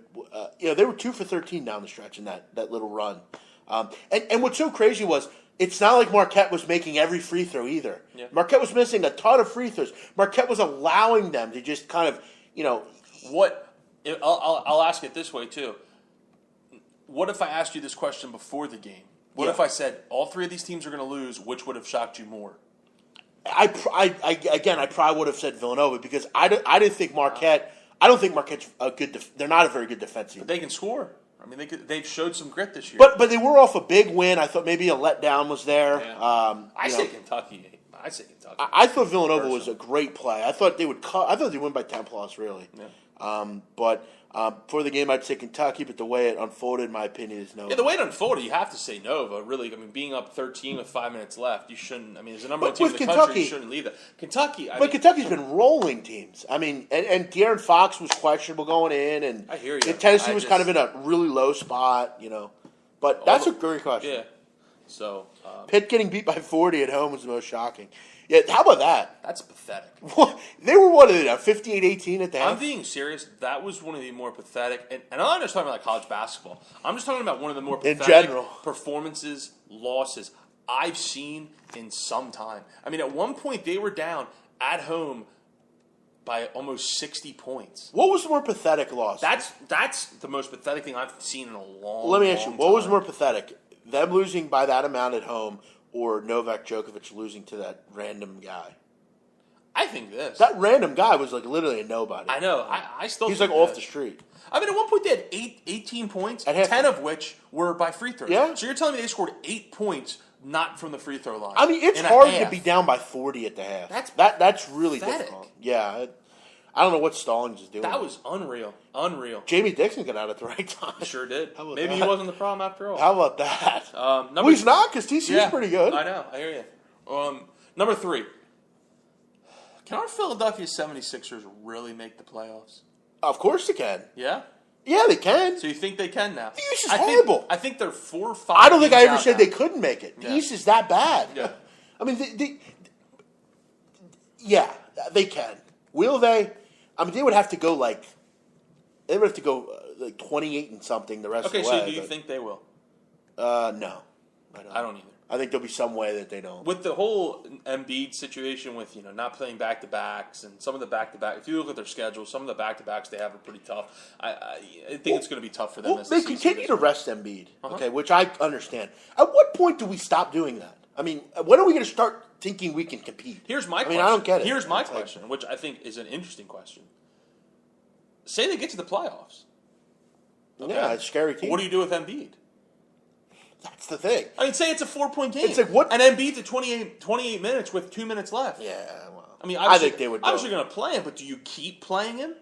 Speaker 2: they were 2 for 13 down the stretch in that little run. And what's so crazy was it's not like Marquette was making every free throw either.
Speaker 3: Yeah.
Speaker 2: Marquette was missing a ton of free throws. Marquette was allowing them to just kind of,
Speaker 3: What? I'll ask it this way too. What if I asked you this question before the game? What if I said all three of these teams are going to lose? Which would have shocked you more?
Speaker 2: I probably would have said Villanova because I didn't think Marquette. I don't think Marquette's a good. They're not a very good defensive.
Speaker 3: But they can score. I mean, they've showed some grit this year.
Speaker 2: But they were off a big win. I thought maybe a letdown was there.
Speaker 3: Yeah. I say Kentucky.
Speaker 2: I thought Villanova was a great play. I thought they would. I thought they'd win by 10+, really.
Speaker 3: Yeah.
Speaker 2: But for the game, I'd say Kentucky. But the way it unfolded, in my opinion, is Nova.
Speaker 3: Yeah, the way it unfolded, you have to say Nova. Really, I mean, being up 13 with 5 minutes left, you shouldn't. I mean, there's a number of teams in the country you shouldn't leave that. Kentucky.
Speaker 2: Kentucky's been rolling teams. I mean, and De'Aaron Fox was questionable going in, and
Speaker 3: I hear you.
Speaker 2: And Tennessee was kind of in a really low spot, But that's a great question.
Speaker 3: Yeah. So
Speaker 2: Pitt getting beat by 40 at home was the most shocking. Yeah, how about that?
Speaker 3: That's pathetic.
Speaker 2: They were 58-18 at the half.
Speaker 3: I'm being serious. That was one of the more pathetic, and I'm not just talking about college basketball. I'm just talking about one of the more pathetic performances, losses I've seen in some time. I mean, at one point they were down at home by almost 60 points.
Speaker 2: What was the more pathetic loss?
Speaker 3: That's the most pathetic thing I've seen in a long.
Speaker 2: Let me ask you, what was more pathetic? Them losing by that amount at home, or Novak Djokovic losing to that random guy?
Speaker 3: I think this.
Speaker 2: That random guy was like literally a nobody.
Speaker 3: I know. I still.
Speaker 2: He's like off the street.
Speaker 3: I mean, at one point they had 18 points, 10 of which were by free throws.
Speaker 2: Yeah.
Speaker 3: So you're telling me they scored 8 points not from the free throw line?
Speaker 2: I mean, it's hard to be down by 40 at the half. That's really
Speaker 3: pathetic.
Speaker 2: difficult. Yeah. I don't know what Stallings is doing.
Speaker 3: That was unreal.
Speaker 2: Jamie Dixon got out at the right time.
Speaker 3: Sure did. Maybe he wasn't the problem after all.
Speaker 2: How about that? He's not, because TCU's pretty good.
Speaker 3: I know. I hear you. Number 3. Can our Philadelphia 76ers really make the playoffs?
Speaker 2: Of course they can.
Speaker 3: Yeah?
Speaker 2: Yeah, they can.
Speaker 3: So you think they can now?
Speaker 2: The East is horrible.
Speaker 3: I think they're 4 or 5.
Speaker 2: I don't think I ever said they couldn't make it. The East is that bad.
Speaker 3: Yeah.
Speaker 2: I mean, they can. Will they? I mean, they would have to go like 28 and something the rest of the way.
Speaker 3: Okay, so do you think they will?
Speaker 2: No.
Speaker 3: I don't either.
Speaker 2: I think there'll be some way that they don't.
Speaker 3: With the whole Embiid situation with, not playing back-to-backs and some of the back-to-back, if you look at their schedule, some of the back-to-backs they have are pretty tough. I think it's going to be tough for them.
Speaker 2: Well, they continue to rest Embiid, okay, which I understand. At what point do we stop doing that? I mean, when are we going to start thinking we can compete?
Speaker 3: Here's my question.
Speaker 2: I don't get it.
Speaker 3: Here's my question, which I think is an interesting question. Say they get to the playoffs.
Speaker 2: Okay. Yeah, it's a scary team.
Speaker 3: What do you do with Embiid?
Speaker 2: That's the thing.
Speaker 3: I mean, say it's a 4-point game.
Speaker 2: It's like what?
Speaker 3: And Embiid's at 28 minutes with 2 minutes left.
Speaker 2: Yeah, well.
Speaker 3: I mean,
Speaker 2: I think they would.
Speaker 3: Obviously, going to play him, but do you keep playing him?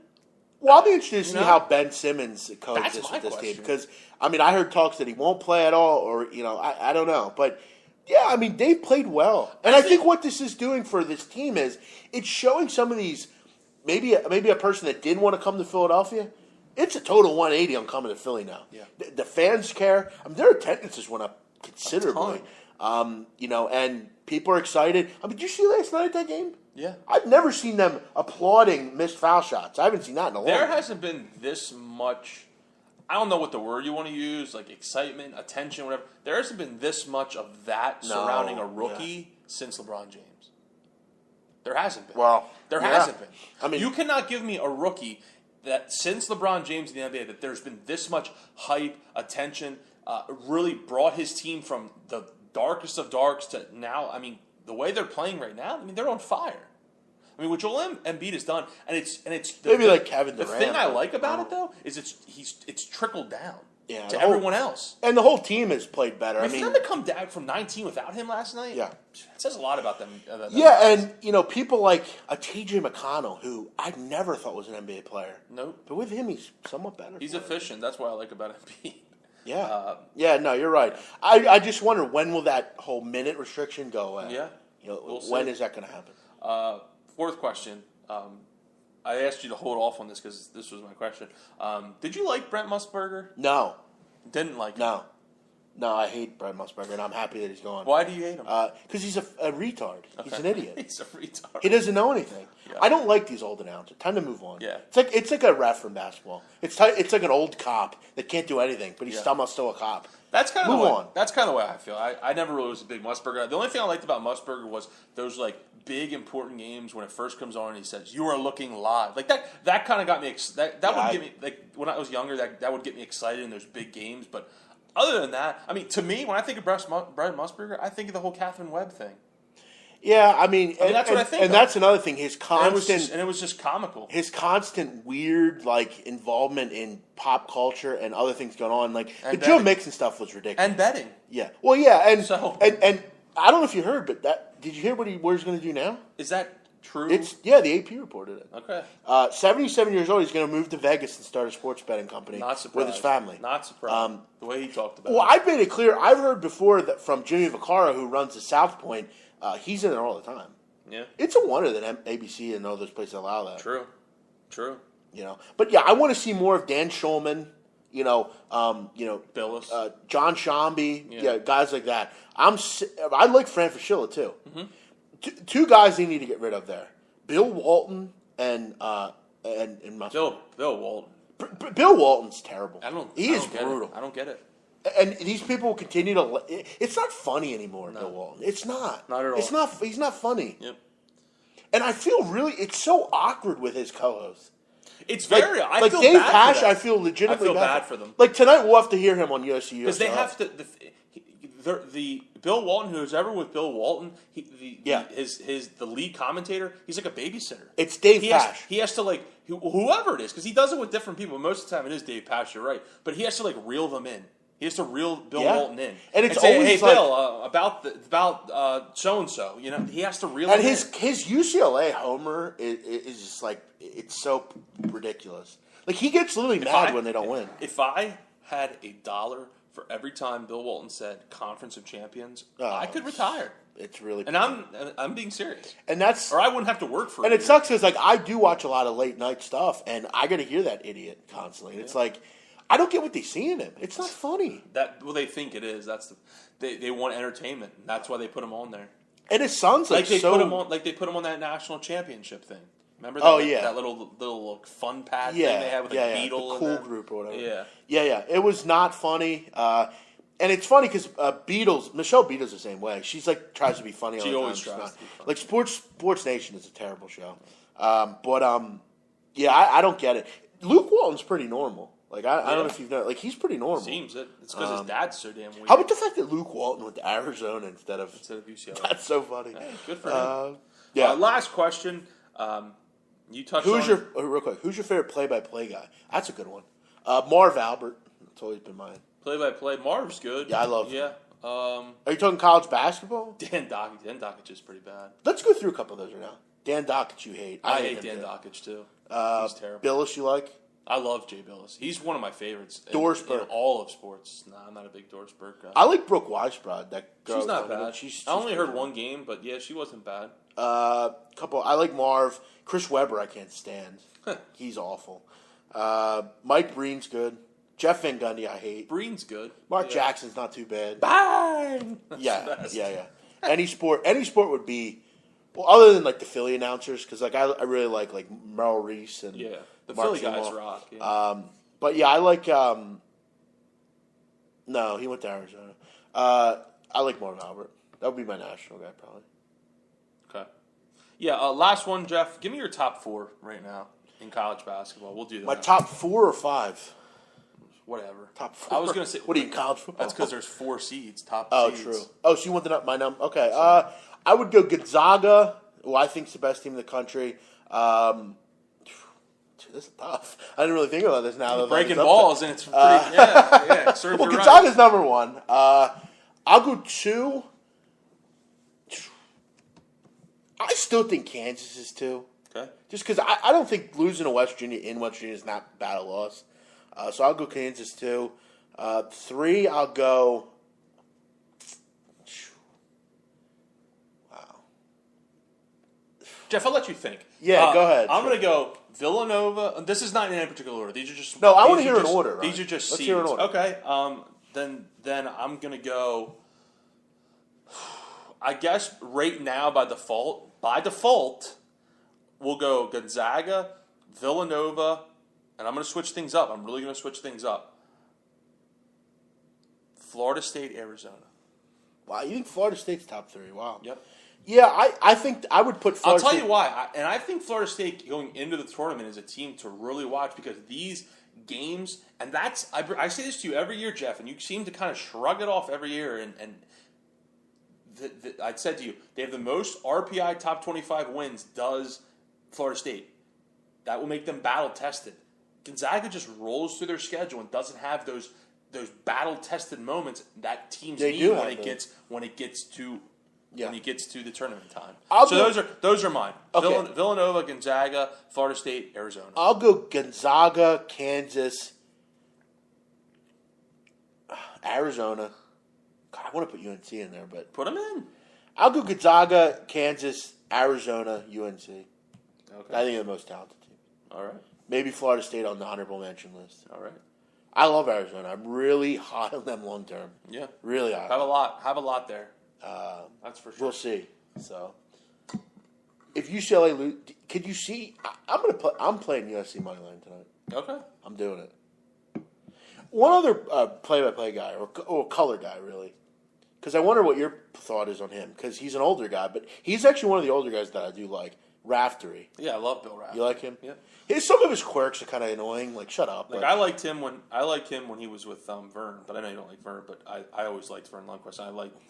Speaker 2: Well, I'll be interested to see how Ben Simmons coexists with this
Speaker 3: question.
Speaker 2: team because I heard talks that he won't play at all, or I don't know, but yeah, I mean they've played well, and I think what this is doing for this team is it's showing some of these maybe a person that didn't want to come to Philadelphia. It's a total 180 on coming to Philly now.
Speaker 3: Yeah.
Speaker 2: The fans care. I mean, their attendances went up considerably. And people are excited. I mean, did you see last night at that game?
Speaker 3: Yeah.
Speaker 2: I've never seen them applauding missed foul shots. I haven't seen that in a long time.
Speaker 3: There hasn't been this much, I don't know what the word you want to use, like excitement, attention, whatever. There hasn't been this much of that surrounding a rookie since LeBron James. There hasn't been.
Speaker 2: Well,
Speaker 3: there hasn't been.
Speaker 2: I mean,
Speaker 3: you cannot give me a rookie that since LeBron James in the NBA that there's been this much hype, attention, really brought his team from the darkest of darks to now. I mean, the way they're playing right now, I mean, they're on fire. I mean, what Joel Embiid has done, and it's
Speaker 2: maybe like Kevin Durant.
Speaker 3: The thing I like about it though is it's trickled down. to everyone else.
Speaker 2: And the whole team has played better.
Speaker 3: I mean, for them to come down from 19 without him last night,
Speaker 2: yeah,
Speaker 3: it says a lot about them.
Speaker 2: And people like a TJ McConnell, who I never thought was an NBA player.
Speaker 3: Nope.
Speaker 2: But with him, he's somewhat better.
Speaker 3: He's efficient. That's what I like about him.
Speaker 2: Yeah. No, you're right. I just wonder, when will that whole minute restriction go away?
Speaker 3: Yeah.
Speaker 2: When is that going to happen?
Speaker 3: Fourth question. I asked you to hold off on this because this was my question. Did you like Brent Musburger?
Speaker 2: No.
Speaker 3: Didn't like him?
Speaker 2: No. No, I hate Brent Musburger, and I'm happy that he's gone.
Speaker 3: Why do you hate him?
Speaker 2: Because he's a retard. Okay. He's an idiot.
Speaker 3: He's a retard.
Speaker 2: He doesn't know anything. Yeah. I don't like these old announcers. Time to move on.
Speaker 3: Yeah.
Speaker 2: It's like a ref from basketball. It's like an old cop that can't do anything, but he's still a cop.
Speaker 3: That's kind of That's kind of the way I feel. I never really was a big Musburger. The only thing I liked about Musburger was those big important games when it first comes on and he says, "You are looking live." Like that kind of got me. That would get me when I was younger. That would get me excited in those big games. But other than that, I mean, to me, when I think of Brent Musburger, I think of the whole Catherine Webb thing.
Speaker 2: Yeah, I mean
Speaker 3: that's what I think.
Speaker 2: And that's another thing. His constant
Speaker 3: and it was just comical.
Speaker 2: His constant weird involvement in pop culture and other things going on, the Joe Mixon stuff was ridiculous.
Speaker 3: And betting.
Speaker 2: Yeah. Well, yeah, and I don't know if you heard, but did you hear what he's going to do now?
Speaker 3: Is that true?
Speaker 2: The AP reported it.
Speaker 3: Okay.
Speaker 2: 77 years old, he's going to move to Vegas and start a sports betting company with his family.
Speaker 3: Not surprised. The way he talked about it.
Speaker 2: Well, I've made it clear. I've heard before that from Jimmy Vaccaro, who runs the South Point, he's in there all the time.
Speaker 3: Yeah.
Speaker 2: It's a wonder that ABC and all those places allow that.
Speaker 3: True.
Speaker 2: But yeah, I want to see more of Dan Schulman.
Speaker 3: Billis,
Speaker 2: John Shambi, guys like that. I like Fran Fraschilla too. Mm-hmm. Two guys they need to get rid of there: Bill Walton and
Speaker 3: Bill Walton.
Speaker 2: Bill Walton's terrible.
Speaker 3: He
Speaker 2: is brutal.
Speaker 3: I don't get it.
Speaker 2: And these people will continue to. It's not funny anymore,
Speaker 3: No.
Speaker 2: Bill Walton. It's not.
Speaker 3: Not at all.
Speaker 2: It's not. He's not funny.
Speaker 3: Yep.
Speaker 2: And I feel it's so awkward with his co-host.
Speaker 3: It's very. I feel
Speaker 2: Dave
Speaker 3: bad
Speaker 2: Pash.
Speaker 3: for them.
Speaker 2: I feel legitimately
Speaker 3: bad for them.
Speaker 2: Tonight, we'll have to hear him on USC
Speaker 3: because they have to. The Bill Walton, who's ever with Bill Walton, the lead commentator, he's like a babysitter.
Speaker 2: It's Dave Pash.
Speaker 3: He has to whoever it is, because he does it with different people. Most of the time, it is Dave Pash. You're right, but he has to reel them in. He has to reel Bill Walton in,
Speaker 2: and it's
Speaker 3: say,
Speaker 2: always
Speaker 3: "Hey, Bill, about so and so." He has to reel.
Speaker 2: And
Speaker 3: him
Speaker 2: his UCLA homer is just it's so ridiculous. He gets literally mad when they don't win.
Speaker 3: If I had $1 for every time Bill Walton said "Conference of Champions," I could retire.
Speaker 2: It's really,
Speaker 3: and I'm being serious.
Speaker 2: And that's,
Speaker 3: or I wouldn't have to work for.
Speaker 2: And it sucks because I do watch a lot of late night stuff, and I got to hear that idiot constantly. And it's I don't get what they see in him. It's not funny.
Speaker 3: They think it is. They want entertainment. And that's why they put him on there.
Speaker 2: And it sounds
Speaker 3: put him on they put him on that national championship thing. Remember that? That little fun pad thing they had with the Beetle,
Speaker 2: the cool group or whatever.
Speaker 3: Yeah.
Speaker 2: It was not funny. And it's funny because Michelle Beadle's the same way. She's tries to be funny.
Speaker 3: She
Speaker 2: all the
Speaker 3: always
Speaker 2: time.
Speaker 3: tries to be funny.
Speaker 2: Sports Nation is a terrible show. I don't get it. Luke Walton's pretty normal. I don't know if you've known. He's pretty normal.
Speaker 3: Seems it. It's because his dad's so damn weird.
Speaker 2: How about the fact that Luke Walton went to Arizona instead of
Speaker 3: UCLA?
Speaker 2: That's so funny.
Speaker 3: Hey, good for him. Last question. You touched on
Speaker 2: real quick. Who's your favorite play-by-play guy? That's a good one. Marv Albert. That's always been mine.
Speaker 3: Play-by-play. Marv's good.
Speaker 2: Yeah, I love him.
Speaker 3: Yeah.
Speaker 2: Are you talking college basketball?
Speaker 3: Dan Dockich is pretty bad.
Speaker 2: Let's go through a couple of those right now. Dan Dockich you hate.
Speaker 3: I hate Dan Dockich too. He's terrible.
Speaker 2: Billis you like?
Speaker 3: I love Jay Billis. He's one of my favorites.
Speaker 2: Dorsberg.
Speaker 3: In all of sports. Nah, I'm not a big Dorsberg guy.
Speaker 2: I like Brooke Weisbrod. That girl.
Speaker 3: She's not bad. I only heard one game, but yeah, she wasn't bad.
Speaker 2: I like Marv. Chris Webber I can't stand. He's awful. Mike Breen's good. Jeff Van Gundy I hate.
Speaker 3: Breen's good.
Speaker 2: Merle Jackson's not too bad.
Speaker 3: Bang!
Speaker 2: Yeah. Any sport would be, other than the Philly announcers, because I really like Merrill Reese and
Speaker 3: the
Speaker 2: Mark
Speaker 3: Philly
Speaker 2: Zumwalt.
Speaker 3: guys rock. Yeah.
Speaker 2: But yeah, I like. No, he went to Arizona. I like Marv Albert. That would be my national guy probably.
Speaker 3: Okay. Yeah. Last one, Jeff. Give me your top 4 right now in college basketball. We'll do that.
Speaker 2: My top 4 or 5.
Speaker 3: Whatever.
Speaker 2: Top 4.
Speaker 3: I was going to say.
Speaker 2: What are you, college football?
Speaker 3: That's because there's 4 seeds. Top seeds.
Speaker 2: True. Oh, so you want my number? Okay. I would go Gonzaga, who I think is the best team in the country. Dude, this is tough. I didn't really think about this now.
Speaker 3: Breaking balls, and it's pretty, yeah.
Speaker 2: Well, Gonzaga's number 1. I'll go 2. I still think Kansas is 2.
Speaker 3: Okay.
Speaker 2: Just because I don't think losing to West Virginia in West Virginia is not bad a loss. So I'll go Kansas 2. 3, I'll go. Wow.
Speaker 3: Jeff, I'll let you think.
Speaker 2: Yeah, go ahead.
Speaker 3: I'm going to go Villanova. This is not in any particular order. These are just.
Speaker 2: No, I want to hear an order. Right?
Speaker 3: These are just
Speaker 2: Let's
Speaker 3: seeds.
Speaker 2: hear an order.
Speaker 3: Okay. Then I'm going to go. I guess right now by default, we'll go Gonzaga, Villanova, and I'm going to switch things up. I'm really going to switch things up. Florida State, Arizona.
Speaker 2: Wow, you think Florida State's top 3? Wow.
Speaker 3: Yep.
Speaker 2: Yeah, I think I would put Florida
Speaker 3: I'll tell you why. I think Florida State going into the tournament is a team to really watch because these games, and I say this to you every year, Jeff, and you seem to kind of shrug it off every year, and I said to you, they have the most RPI top 25 wins, does Florida State. That will make them battle-tested. Gonzaga just rolls through their schedule and doesn't have those battle-tested moments that teams need when it gets to the tournament time. Those are mine. Okay. Villanova, Gonzaga, Florida State, Arizona.
Speaker 2: I'll go Gonzaga, Kansas, Arizona. God, I want to put UNC in there, but
Speaker 3: put them in.
Speaker 2: I'll go Gonzaga, Kansas, Arizona, UNC.
Speaker 3: Okay.
Speaker 2: I think they're the most talented team.
Speaker 3: All right.
Speaker 2: Maybe Florida State on the honorable mention list.
Speaker 3: All right.
Speaker 2: I lose Arizona. I'm really high on them long term.
Speaker 3: Yeah.
Speaker 2: Really high.
Speaker 3: Have a lot there. That's for sure.
Speaker 2: We'll see. So, if UCLA lose, could you see? I'm playing USC money line tonight.
Speaker 3: Okay.
Speaker 2: I'm doing it. One other play-by-play guy or color guy, really, because I wonder what your thought is on him. Because he's an older guy, but he's actually one of the older guys that I do like. Raftery.
Speaker 3: Yeah, I love Bill Raftery.
Speaker 2: You like him?
Speaker 3: Yeah.
Speaker 2: Some of his quirks are kind of annoying. Like, shut up.
Speaker 3: Like, I liked him when he was with Vern, but I know you don't like Vern. But I always liked Vern Lundquist.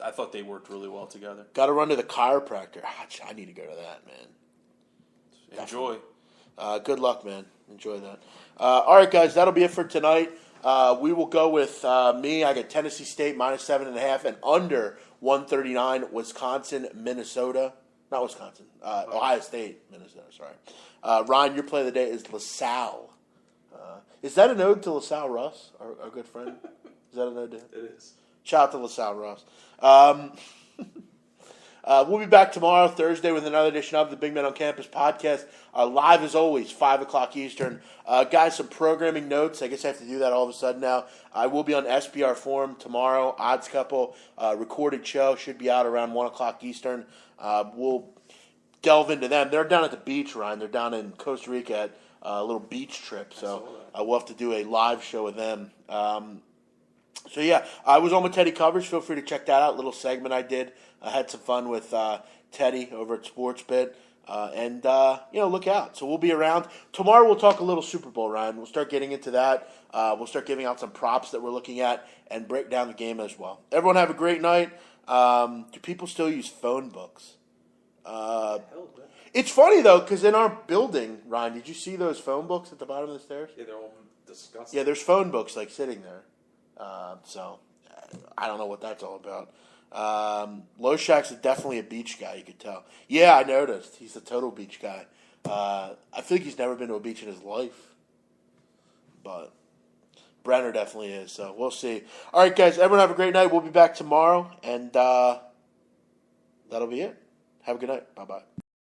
Speaker 3: I thought they worked really well together.
Speaker 2: Got to run to the chiropractor. I need to go to that, man.
Speaker 3: Enjoy.
Speaker 2: Good luck, man. Enjoy that. All right, guys, that'll be it for tonight. We will go with me. I got Tennessee State minus 7.5 and under 139. Wisconsin, Minnesota. Not Wisconsin. Ohio State, Minnesota. Sorry. Ryan, your play of the day is LaSalle. Is that an ode to LaSalle Russ, our good friend? Is that an ode to him?
Speaker 3: It is.
Speaker 2: Shout out to LaSalle Ross. We'll be back tomorrow, Thursday, with another edition of the Big Men on Campus podcast. Live as always, 5 o'clock Eastern. Guys, some programming notes. I guess I have to do that all of a sudden now. I will be on SBR Forum tomorrow. Odds Couple recorded show should be out around 1 o'clock Eastern. We'll delve into them. They're down at the beach, Ryan. They're down in Costa Rica at a little beach trip. So we'll have to do a live show with them. So, yeah, I was on with Teddy Covers. Feel free to check that out. Little segment I did. I had some fun with Teddy over at SportsBit. And look out. So we'll be around. Tomorrow we'll talk a little Super Bowl, Ryan. We'll start getting into that. We'll start giving out some props that we're looking at and break down the game as well. Everyone have a great night. Do people still use phone books? It's funny, though, because in our building, Ryan, did you see those phone books at the bottom of the stairs?
Speaker 4: Yeah, they're all disgusting.
Speaker 2: Yeah, there's phone books, sitting there. So I don't know what that's all about. Loshak's definitely a beach guy, you could tell. Yeah, I noticed. He's a total beach guy. I feel like he's never been to a beach in his life. But Brenner definitely is, so we'll see. All right, guys, everyone have a great night. We'll be back tomorrow, and that'll be it. Have a good night. Bye-bye.